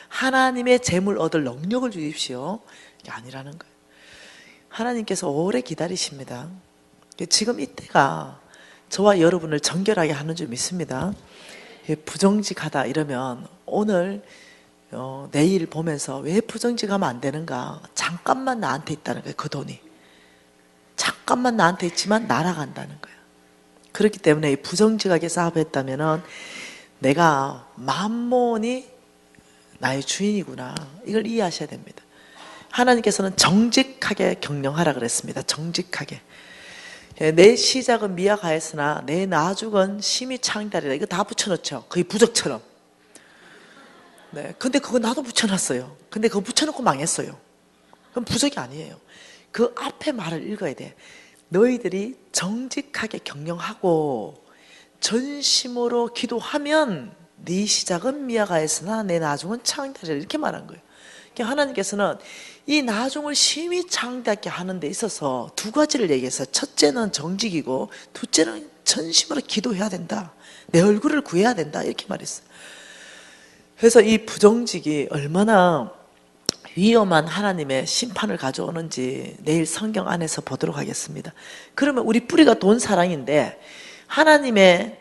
하나님의 재물 얻을 능력을 주십시오. 이게 아니라는 거예요. 하나님께서 오래 기다리십니다. 지금 이때가 저와 여러분을 정결하게 하는 줄 믿습니다. 부정직하다 이러면 오늘 내일 보면서 왜 부정직하면 안 되는가? 잠깐만 나한테 있다는 거예요. 그 돈이 잠깐만 나한테 있지만 날아간다는 거예요. 그렇기 때문에 이 부정직하게 사업했다면은 내가 만몬이 나의 주인이구나, 이걸 이해하셔야 됩니다. 하나님께서는 정직하게 경영하라 그랬습니다. 정직하게. 내 시작은 미약하였으나 내 나중은 심히 창대하리라. 이거 다 붙여놓죠. 거의 부적처럼. 네, 근데 그거 나도 붙여놨어요. 근데 그거 붙여놓고 망했어요. 그럼 부적이 아니에요. 그 앞에 말을 읽어야 돼. 너희들이 정직하게 경영하고 전심으로 기도하면 네 시작은 미아가에서나 내 나중은 창대하리라 이렇게 말한 거예요. 그러니까 하나님께서는 이 나중을 심히 창대하게 하는 데 있어서 두 가지를 얘기했어요. 첫째는 정직이고 둘째는 전심으로 기도해야 된다. 내 얼굴을 구해야 된다 이렇게 말했어요. 그래서 이 부정직이 얼마나 위험한 하나님의 심판을 가져오는지 내일 성경 안에서 보도록 하겠습니다. 그러면 우리 뿌리가 돈 사랑인데 하나님의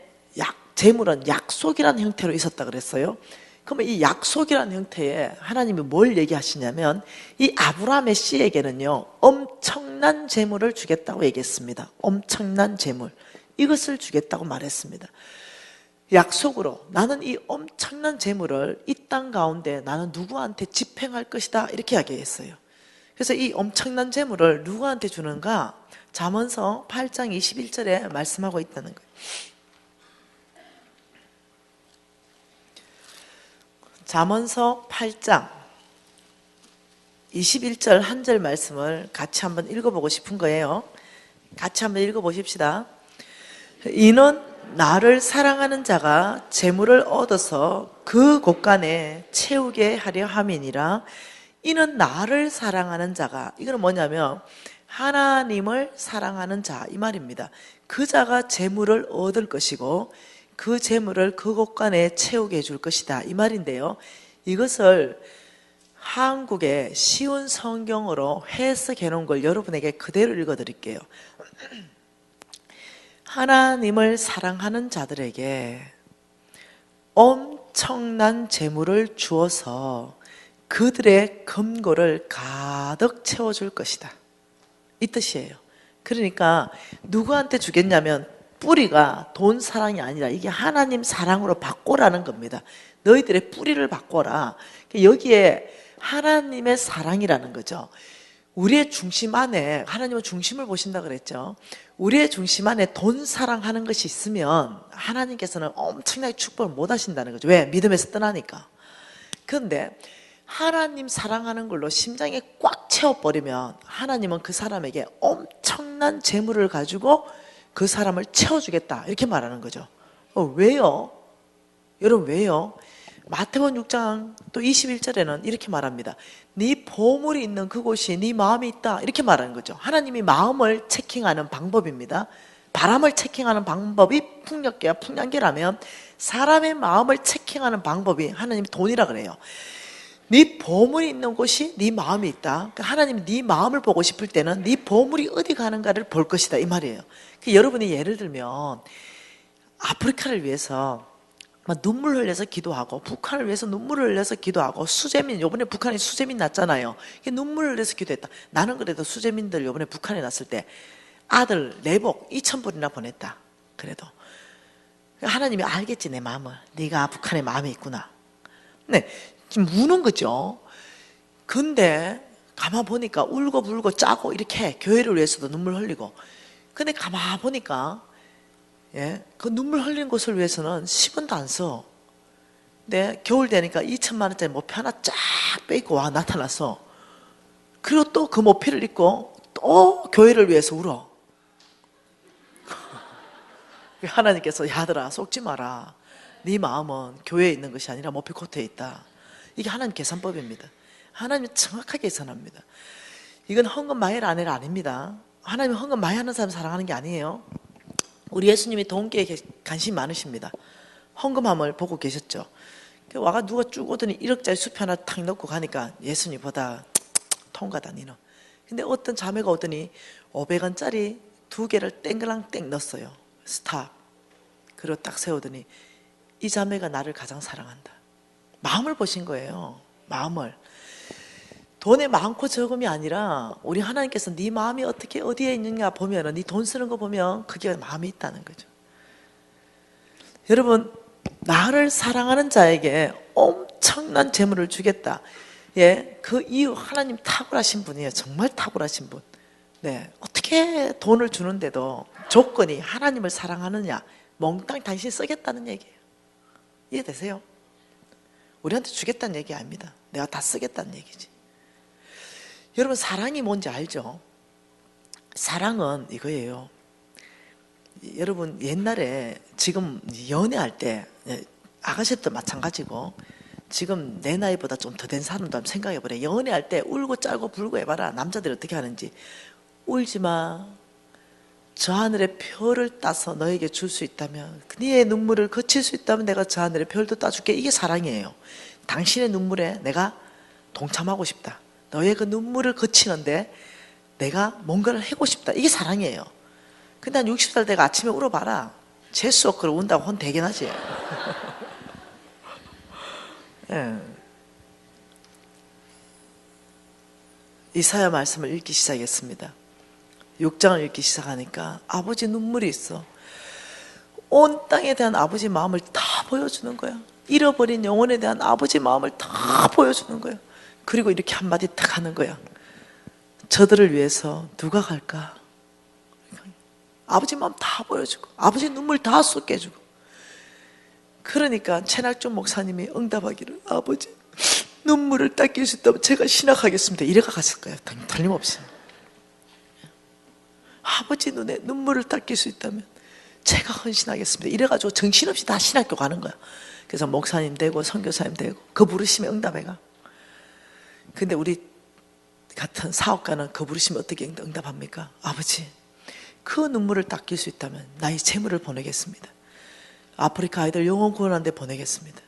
재물은 약속이라는 형태로 있었다 그랬어요. 그러면 이 약속이라는 형태에 하나님이 뭘 얘기하시냐면 이 아브라함의 씨에게는요 엄청난 재물을 주겠다고 얘기했습니다. 엄청난 재물 이것을 주겠다고 말했습니다. 약속으로 나는 이 엄청난 재물을 이 땅 가운데 나는 누구한테 집행할 것이다 이렇게 이야기했어요. 그래서 이 엄청난 재물을 누구한테 주는가? 잠언서 8장 21절에 말씀하고 있다는 거예요. 잠언서 8장 21절 한 절 말씀을 같이 한번 읽어보고 싶은 거예요. 같이 한번 읽어보십시다. 이는 나를 사랑하는 자가 재물을 얻어서 그 곳간에 채우게 하려 함이니라. 이는 나를 사랑하는 자가, 이거는 뭐냐면 하나님을 사랑하는 자 이 말입니다. 그 자가 재물을 얻을 것이고 그 재물을 그 곳간에 채우게 해줄 것이다 이 말인데요. 이것을 한국의 쉬운 성경으로 해석해 놓은 걸 여러분에게 그대로 읽어 드릴게요. 하나님을 사랑하는 자들에게 엄청난 재물을 주어서 그들의 금고를 가득 채워줄 것이다 이 뜻이에요. 그러니까 누구한테 주겠냐면 뿌리가 돈 사랑이 아니라 이게 하나님 사랑으로 바꿔라는 겁니다. 너희들의 뿌리를 바꿔라. 여기에 하나님의 사랑이라는 거죠. 우리의 중심 안에 하나님은 중심을 보신다 그랬죠. 우리의 중심 안에 돈 사랑하는 것이 있으면 하나님께서는 엄청나게 축복을 못 하신다는 거죠. 왜? 믿음에서 떠나니까. 그런데 하나님 사랑하는 걸로 심장에 꽉 채워버리면 하나님은 그 사람에게 엄청난 재물을 가지고 그 사람을 채워주겠다 이렇게 말하는 거죠. 왜요? 여러분 왜요? 마태복음 6장 또 21절에는 이렇게 말합니다. 네 보물이 있는 그곳이 네 마음이 있다 이렇게 말하는 거죠. 하나님이 마음을 체킹하는 방법입니다. 바람을 체킹하는 방법이 풍력계와 풍량계라면 사람의 마음을 체킹하는 방법이 하나님이 돈이라 그래요. 네 보물이 있는 곳이 네 마음이 있다. 그러니까 하나님이 네 마음을 보고 싶을 때는 네 보물이 어디 가는가를 볼 것이다 이 말이에요. 여러분이 예를 들면 아프리카를 위해서 막 눈물 흘려서 기도하고 북한을 위해서 눈물을 흘려서 기도하고 수재민 요번에 북한에 수재민 났잖아요. 눈물을 흘려서 기도했다. 나는 그래도 수재민들 요번에 북한에 났을 때 아들 내복 2,000불이나 보냈다. 그래도 하나님이 알겠지 내 마음을. 네가 북한에 마음이 있구나. 네, 지금 우는 거죠. 근데 가만 보니까 울고 불고 짜고 이렇게 교회를 위해서도 눈물 흘리고. 근데 가만 보니까 그 눈물 흘린 곳을 위해서는 10원도 안 써. 근데 겨울 되니까 2천만 원짜리 모피 하나 쫙 빼고 와 나타났어. 그리고 또 그 모피를 입고 또 교회를 위해서 울어. 하나님께서 야들아 속지 마라. 네 마음은 교회에 있는 것이 아니라 모피 코트에 있다. 이게 하나님 계산법입니다. 하나님이 정확하게 계산합니다. 이건 헌금 많이 안 해라 아닙니다. 하나님이 헌금 많이 하는 사람 사랑하는 게 아니에요. 우리 예수님이 돈계에 관심이 많으십니다. 헌금함을 보고 계셨죠. 와가 누가 쭉 오더니 1억짜리 수표 하나 탁 넣고 가니까 예수님보다 통과다 니는. 근데 어떤 자매가 오더니 500원짜리 2개를 땡글랑땡 넣었어요. 스탑. 그리고 딱 세우더니 이 자매가 나를 가장 사랑한다. 마음을 보신 거예요. 마음을. 돈의 많고 적음이 아니라 우리 하나님께서 네 마음이 어떻게 어디에 있느냐 보면 네 돈 쓰는 거 보면 그게 마음이 있다는 거죠. 여러분 나를 사랑하는 자에게 엄청난 재물을 주겠다. 그 이유 하나님 탁월하신 분이에요. 정말 탁월하신 분. 네, 어떻게 돈을 주는데도 조건이 하나님을 사랑하느냐 몽땅 당신 쓰겠다는 얘기예요. 이해되세요? 우리한테 주겠다는 얘기 아닙니다. 내가 다 쓰겠다는 얘기지. 여러분 사랑이 뭔지 알죠? 사랑은 이거예요. 여러분 옛날에 지금 연애할 때 아가씨도 마찬가지고 지금 내 나이보다 좀 더 된 사람도 한번 생각해보래. 연애할 때 울고 짤고 불고 해봐라. 남자들이 어떻게 하는지. 울지마. 저 하늘의 별을 따서 너에게 줄 수 있다면, 네의 눈물을 그칠 수 있다면 내가 저 하늘의 별도 따줄게. 이게 사랑이에요. 당신의 눈물에 내가 동참하고 싶다. 너의 그 눈물을 그치는데 내가 뭔가를 하고 싶다. 이게 사랑이에요. 근데 한 60살 내가 아침에 울어봐라. 재수 없고 운다고 혼 되게 나지. 예. 이사야 말씀을 읽기 시작했습니다. 6장을 읽기 시작하니까 아버지 눈물이 있어. 온 땅에 대한 아버지 마음을 다 보여주는 거야. 잃어버린 영혼에 대한 아버지 마음을 다 보여주는 거야. 그리고 이렇게 한마디 딱 하는 거야. 저들을 위해서 누가 갈까? 아버지 마음 다 보여주고 아버지 눈물 다 쏟게 해주고. 그러니까 최낙준 목사님이 응답하기를, 아버지 눈물을 닦일 수 있다면 제가 신학하겠습니다. 이래가 갔을 거예요. 틀림없이. 아버지 눈에 눈물을 닦일 수 있다면 제가 헌신하겠습니다. 이래가지고 정신없이 다 신학교 가는 거야. 그래서 목사님 되고 선교사님 되고 그 부르심에 응답해가. 근데 우리 같은 사업가는 그 부르심에 어떻게 응답합니까? 아버지 그 눈물을 닦일 수 있다면 나의 재물을 보내겠습니다. 아프리카 아이들 영혼 구원하는 데 보내겠습니다.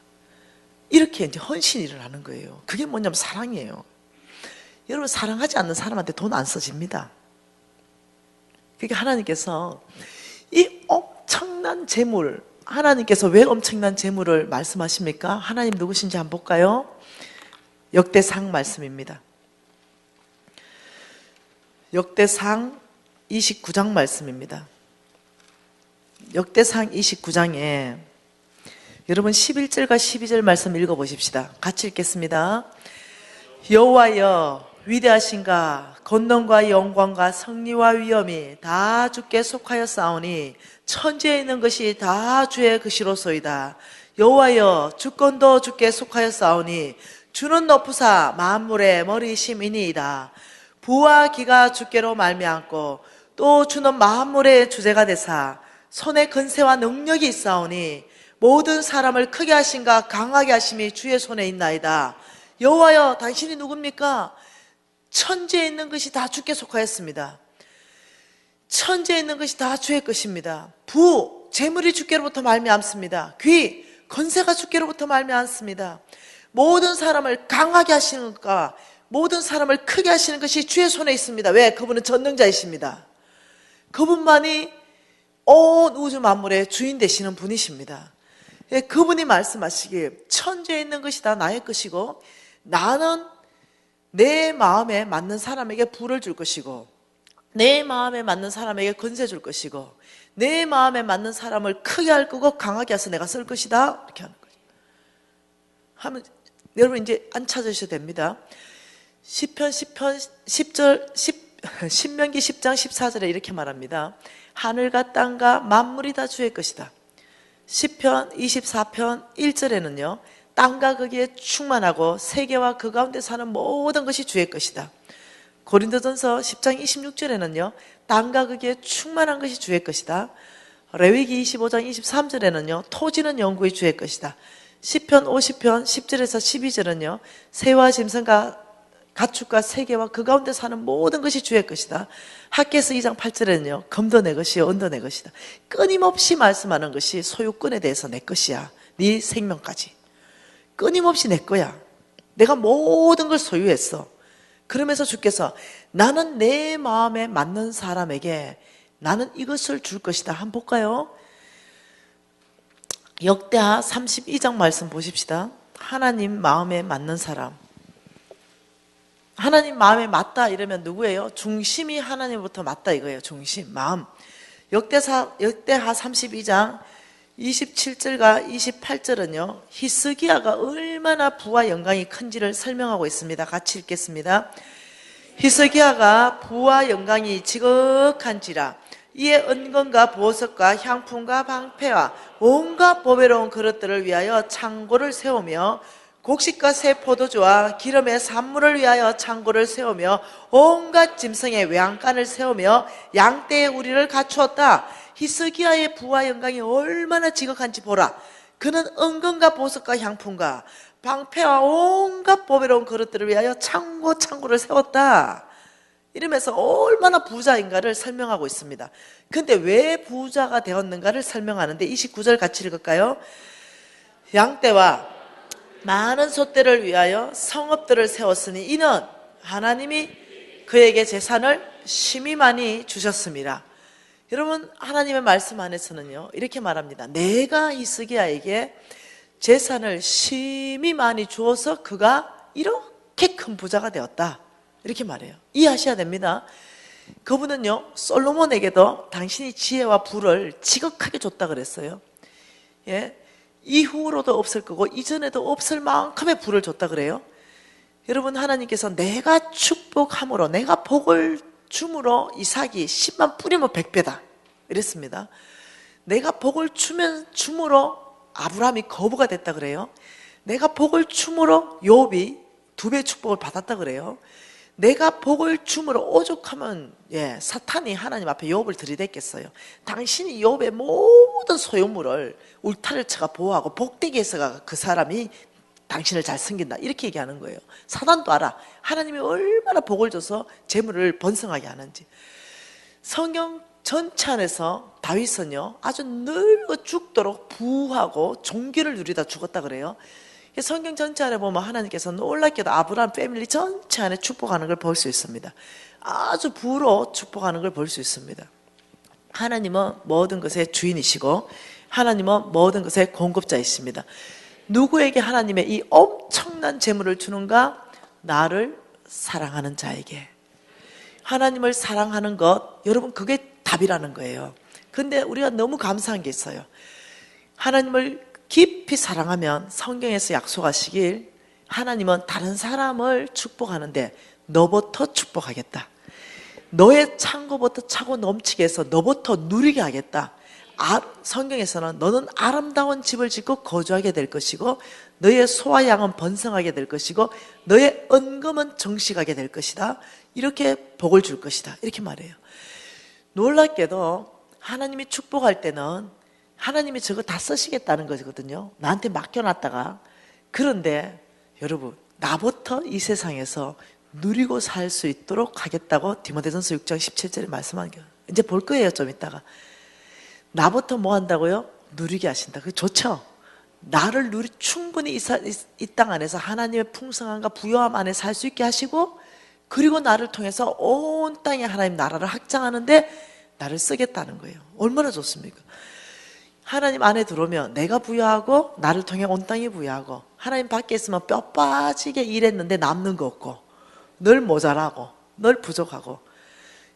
이렇게 이제 헌신 일을 하는 거예요. 그게 뭐냐면 사랑이에요. 여러분 사랑하지 않는 사람한테 돈 안 써집니다. 그러니까 하나님께서 이 엄청난 재물, 하나님께서 왜 엄청난 재물을 말씀하십니까? 하나님 누구신지 한번 볼까요? 역대상 말씀입니다. 역대상 29장 말씀입니다. 역대상 29장에 여러분 11절과 12절 말씀 읽어보십시다. 같이 읽겠습니다. 여호와여 위대하신가? 권능과 영광과 성리와 위엄이 다 주께 속하였사오니 천지에 있는 것이 다 주의 것이로소이다. 여호와여 주권도 주께 속하였사오니 주는 높으사 만물의 머리심이니이다. 부와 기가 주께로 말미암고 또 주는 만물의 주제가 되사 손에 근세와 능력이 있사오니 모든 사람을 크게 하신가 강하게 하심이 주의 손에 있나이다. 여호와여 당신이 누굽니까? 천지에 있는 것이 다 주께 속하였습니다. 천지에 있는 것이 다 주의 것입니다. 부, 재물이 주께로부터 말미암습니다. 귀, 건세가 주께로부터 말미암습니다. 모든 사람을 강하게 하시는가, 모든 사람을 크게 하시는 것이 주의 손에 있습니다. 왜? 그분은 전능자이십니다. 그분만이 온 우주 만물의 주인 되시는 분이십니다. 그분이 말씀하시기에 천지에 있는 것이 다 나의 것이고 나는 내 마음에 맞는 사람에게 부를 줄 것이고 내 마음에 맞는 사람에게 건세 줄 것이고 내 마음에 맞는 사람을 크게 할 거고 강하게 해서 내가 쓸 것이다. 이렇게 하는 거죠. 하면 여러분 이제 안 찾으셔도 됩니다. 신명기 10장 14절에 이렇게 말합니다. 하늘과 땅과 만물이 다 주의 것이다. 시편 24편 1절에는요. 땅과 거기에 충만하고 세계와 그 가운데 사는 모든 것이 주의 것이다. 고린도전서 10장 26절에는요. 땅과 거기에 충만한 것이 주의 것이다. 레위기 25장 23절에는요. 토지는 영구히 주의 것이다. 시편 50편 10절에서 12절은요. 새와 짐승과 가축과 세계와 그 가운데 사는 모든 것이 주의 것이다. 학개서 2장 8절에는요. 금도 내 것이요 은도 내 것이다. 끊임없이 말씀하는 것이 소유권에 대해서 내 것이야. 네 생명까지. 끊임없이 내 거야. 내가 모든 걸 소유했어. 그러면서 주께서 나는 내 마음에 맞는 사람에게 나는 이것을 줄 것이다. 한번 볼까요? 역대하 32장 말씀 보십시다. 하나님 마음에 맞는 사람. 하나님 마음에 맞다 이러면 누구예요? 중심이 하나님부터 맞다 이거예요. 중심, 마음. 역대하 32장 27절과 28절은요. 히스기야가 얼마나 부와 영광이 큰지를 설명하고 있습니다. 같이 읽겠습니다. 히스기야가 부와 영광이 지극한지라 이에 은건과 보석과 향품과 방패와 온갖 보배로운 그릇들을 위하여 창고를 세우며 곡식과 새 포도주와 기름의 산물을 위하여 창고를 세우며 온갖 짐승의 외양간을 세우며 양떼의 우리를 갖추었다. 히스기야의 부와 영광이 얼마나 지극한지 보라. 그는 은금과 보석과 향품과 방패와 온갖 보배로운 그릇들을 위하여 창고를 세웠다. 이러면서 얼마나 부자인가를 설명하고 있습니다. 근데 왜 부자가 되었는가를 설명하는데 29절 같이 읽을까요? 양떼와 많은 소떼를 위하여 성읍들을 세웠으니 이는 하나님이 그에게 재산을 심히 많이 주셨습니다. 여러분, 하나님의 말씀 안에서는요 이렇게 말합니다. 내가 히스기야에게 재산을 심히 많이 주어서 그가 이렇게 큰 부자가 되었다, 이렇게 말해요. 이해하셔야 됩니다. 그분은요 솔로몬에게도 당신이 지혜와 부를 지극하게 줬다 그랬어요. 예, 이후로도 없을 거고 이전에도 없을 만큼의 부를 줬다 그래요. 여러분, 하나님께서 내가 축복함으로, 내가 복을 줌으로 이삭이 10만 뿌리면 100배다 이랬습니다. 내가 복을 줌으로 아브라함이 거부가 됐다 그래요. 내가 복을 줌으로 욥이 2배 축복을 받았다 그래요. 내가 복을 줌으로 오죽하면 사탄이 하나님 앞에 욥을 들이댔겠어요. 당신이 욥의 모든 소유물을 울타리를 쳐가 보호하고 복되게 해서가 그 사람이 당신을 잘 섬긴다, 이렇게 얘기하는 거예요. 사단도 알아. 하나님이 얼마나 복을 줘서 재물을 번성하게 하는지. 성경 전체 안에서 다윗은요 아주 늙어 죽도록 부하고 존귀를 누리다 죽었다 그래요. 성경 전체 안에 보면 하나님께서 놀랍게도 아브라함 패밀리 전체 안에 축복하는 걸 볼 수 있습니다. 아주 부로 축복하는 걸 볼 수 있습니다. 하나님은 모든 것의 주인이시고 하나님은 모든 것의 공급자이십니다. 누구에게 하나님의 이 엄청난 재물을 주는가? 나를 사랑하는 자에게. 하나님을 사랑하는 것, 여러분, 그게 답이라는 거예요. 근데 우리가 너무 감사한 게 있어요. 하나님을 깊이 사랑하면 성경에서 약속하시길 하나님은 다른 사람을 축복하는데 너부터 축복하겠다. 너의 창고부터 차고 넘치게 해서 너부터 누리게 하겠다. 성경에서는 너는 아름다운 집을 짓고 거주하게 될 것이고 너의 소와 양은 번성하게 될 것이고 너의 은금은 정식하게 될 것이다. 이렇게 복을 줄 것이다, 이렇게 말해요. 놀랍게도 하나님이 축복할 때는 하나님이 저거 다 쓰시겠다는 거거든요. 나한테 맡겨놨다가. 그런데 여러분, 나부터 이 세상에서 누리고 살 수 있도록 하겠다고 디모데전서 6장 17절에 말씀한 거예요. 이제 볼 거예요, 좀 이따가. 나부터 뭐 한다고요? 누리게 하신다. 그게 좋죠? 나를 충분히 이 땅 안에서 하나님의 풍성함과 부요함 안에 살 수 있게 하시고, 그리고 나를 통해서 온 땅에 하나님 나라를 확장하는데 나를 쓰겠다는 거예요. 얼마나 좋습니까? 하나님 안에 들어오면 내가 부여하고 나를 통해 온 땅이 부여하고, 하나님 밖에 있으면 뼈 빠지게 일했는데 남는 거 없고 늘 모자라고 늘 부족하고.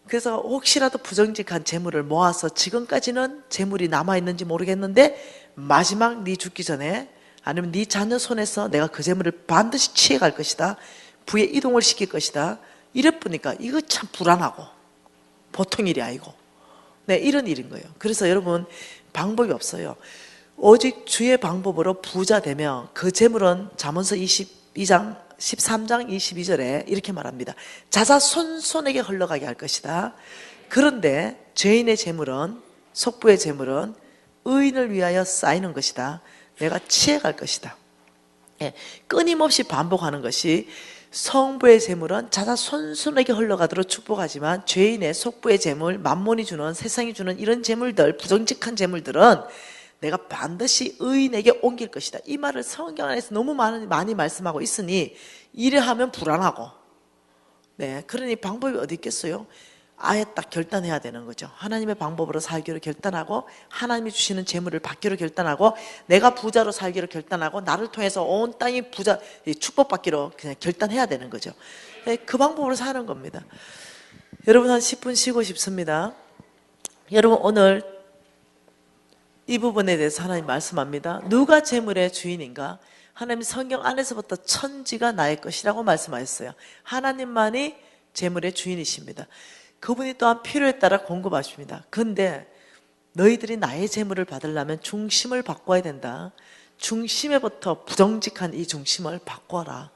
그래서 혹시라도 부정직한 재물을 모아서 지금까지는 재물이 남아있는지 모르겠는데 마지막 네 죽기 전에, 아니면 네 자녀 손에서 내가 그 재물을 반드시 취해갈 것이다, 부에 이동을 시킬 것이다, 이랬으니까 이거 참 불안하고 보통 일이 아니고 이런 일인 거예요. 그래서 여러분, 방법이 없어요. 오직 주의 방법으로 부자 되면 그 재물은 잠언서 13장 22절에 이렇게 말합니다. 자자손손에게 흘러가게 할 것이다. 그런데 죄인의 재물은, 속부의 재물은 의인을 위하여 쌓이는 것이다. 내가 취해갈 것이다. 끊임없이 반복하는 것이, 성부의 재물은 자자손손에게 흘러가도록 축복하지만 죄인의 속부의 재물, 만몬이 주는, 세상이 주는 이런 재물들, 부정직한 재물들은 내가 반드시 의인에게 옮길 것이다. 이 말을 성경 안에서 너무 많이 말씀하고 있으니 이래 하면 불안하고, 그러니 방법이 어디 있겠어요? 아예 딱 결단해야 되는 거죠. 하나님의 방법으로 살기로 결단하고, 하나님이 주시는 재물을 받기로 결단하고, 내가 부자로 살기로 결단하고, 나를 통해서 온 땅이 부자, 축복받기로 그냥 결단해야 되는 거죠. 그 방법으로 사는 겁니다. 여러분, 한 10분 쉬고 싶습니다. 여러분, 오늘 이 부분에 대해서 하나님 말씀합니다. 누가 재물의 주인인가? 하나님 성경 안에서부터 천지가 나의 것이라고 말씀하셨어요. 하나님만이 재물의 주인이십니다. 그분이 또한 필요에 따라 공급하십니다. 그런데 너희들이 나의 재물을 받으려면 중심을 바꿔야 된다. 중심에부터 부정직한 이 중심을 바꿔라.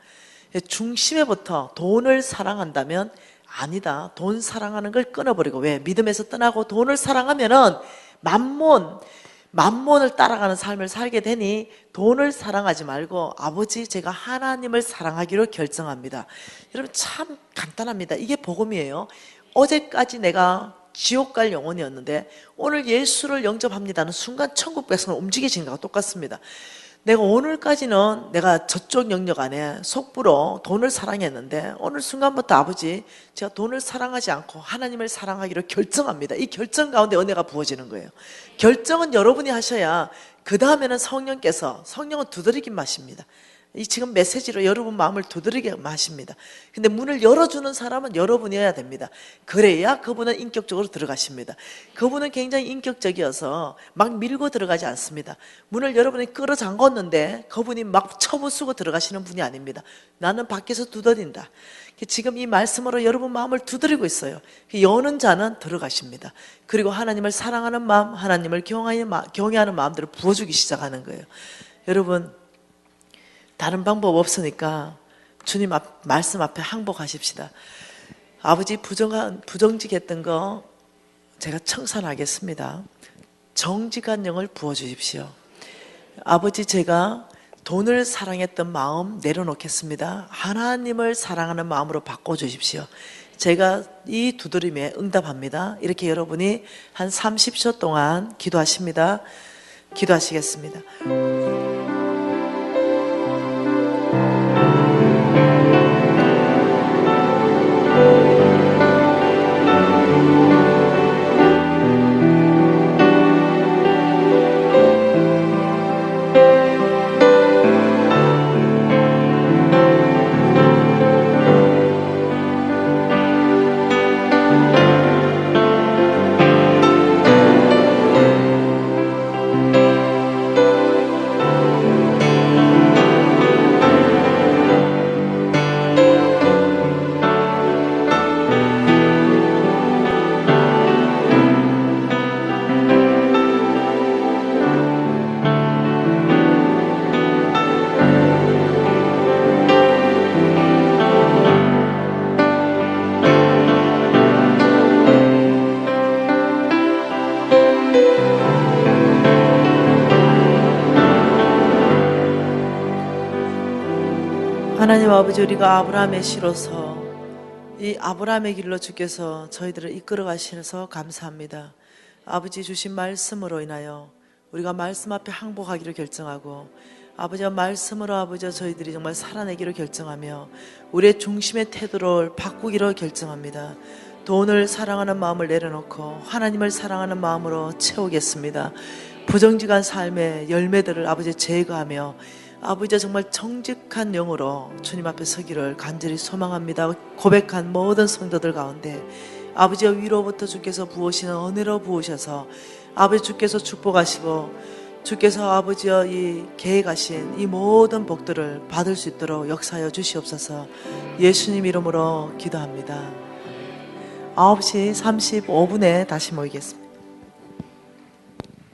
중심에부터 돈을 사랑한다면 아니다. 돈 사랑하는 걸 끊어버리고, 왜? 믿음에서 떠나고 돈을 사랑하면은 만몬을 따라가는 삶을 살게 되니 돈을 사랑하지 말고 아버지 제가 하나님을 사랑하기로 결정합니다. 여러분 참 간단합니다. 이게 복음이에요. 어제까지 내가 지옥 갈 영혼이었는데 오늘 예수를 영접합니다는 순간 천국 백성을 움직이시는 것과 똑같습니다. 내가 오늘까지는 내가 저쪽 영역 안에 속부로 돈을 사랑했는데 오늘 순간부터 아버지 제가 돈을 사랑하지 않고 하나님을 사랑하기로 결정합니다. 이 결정 가운데 은혜가 부어지는 거예요. 결정은 여러분이 하셔야 그 다음에는 성령은 두드리긴 마십니다. 이 지금 메시지로 여러분 마음을 두드리게 마십니다. 근데 문을 열어주는 사람은 여러분이어야 됩니다. 그래야 그분은 인격적으로 들어가십니다. 그분은 굉장히 인격적이어서 막 밀고 들어가지 않습니다. 문을 여러분이 끌어 잠궜는데 그분이 막 쳐부수고 들어가시는 분이 아닙니다. 나는 밖에서 두드린다. 지금 이 말씀으로 여러분 마음을 두드리고 있어요. 여는 자는 들어가십니다. 그리고 하나님을 사랑하는 마음, 하나님을 경외하는 마음들을 부어주기 시작하는 거예요. 여러분 다른 방법 없으니까 주님 말씀 앞에 항복하십시다. 아버지 부정직했던 거 제가 청산하겠습니다. 정직한 영을 부어주십시오. 아버지 제가 돈을 사랑했던 마음 내려놓겠습니다. 하나님을 사랑하는 마음으로 바꿔주십시오. 제가 이 두드림에 응답합니다. 이렇게 여러분이 한 30초 동안 기도하십니다. 기도하시겠습니다. 하나님 아버지, 우리가 아브라함의 씨로서 이 아브라함의 길로 주께서 저희들을 이끌어 가셔서 감사합니다. 아버지 주신 말씀으로 인하여 우리가 말씀 앞에 항복하기로 결정하고, 아버지와 말씀으로 아버지와 저희들이 정말 살아내기로 결정하며 우리의 중심의 태도를 바꾸기로 결정합니다. 돈을 사랑하는 마음을 내려놓고 하나님을 사랑하는 마음으로 채우겠습니다. 부정직한 삶의 열매들을 아버지 제거하며 아버지와 정말 정직한 영으로 주님 앞에 서기를 간절히 소망합니다. 고백한 모든 성도들 가운데 아버지와 위로부터 주께서 부으시는 은혜로 부으셔서 아버지 주께서 축복하시고 주께서 아버지와 이 계획하신 이 모든 복들을 받을 수 있도록 역사하여 주시옵소서. 예수님 이름으로 기도합니다. 9시 35분에 다시 모이겠습니다.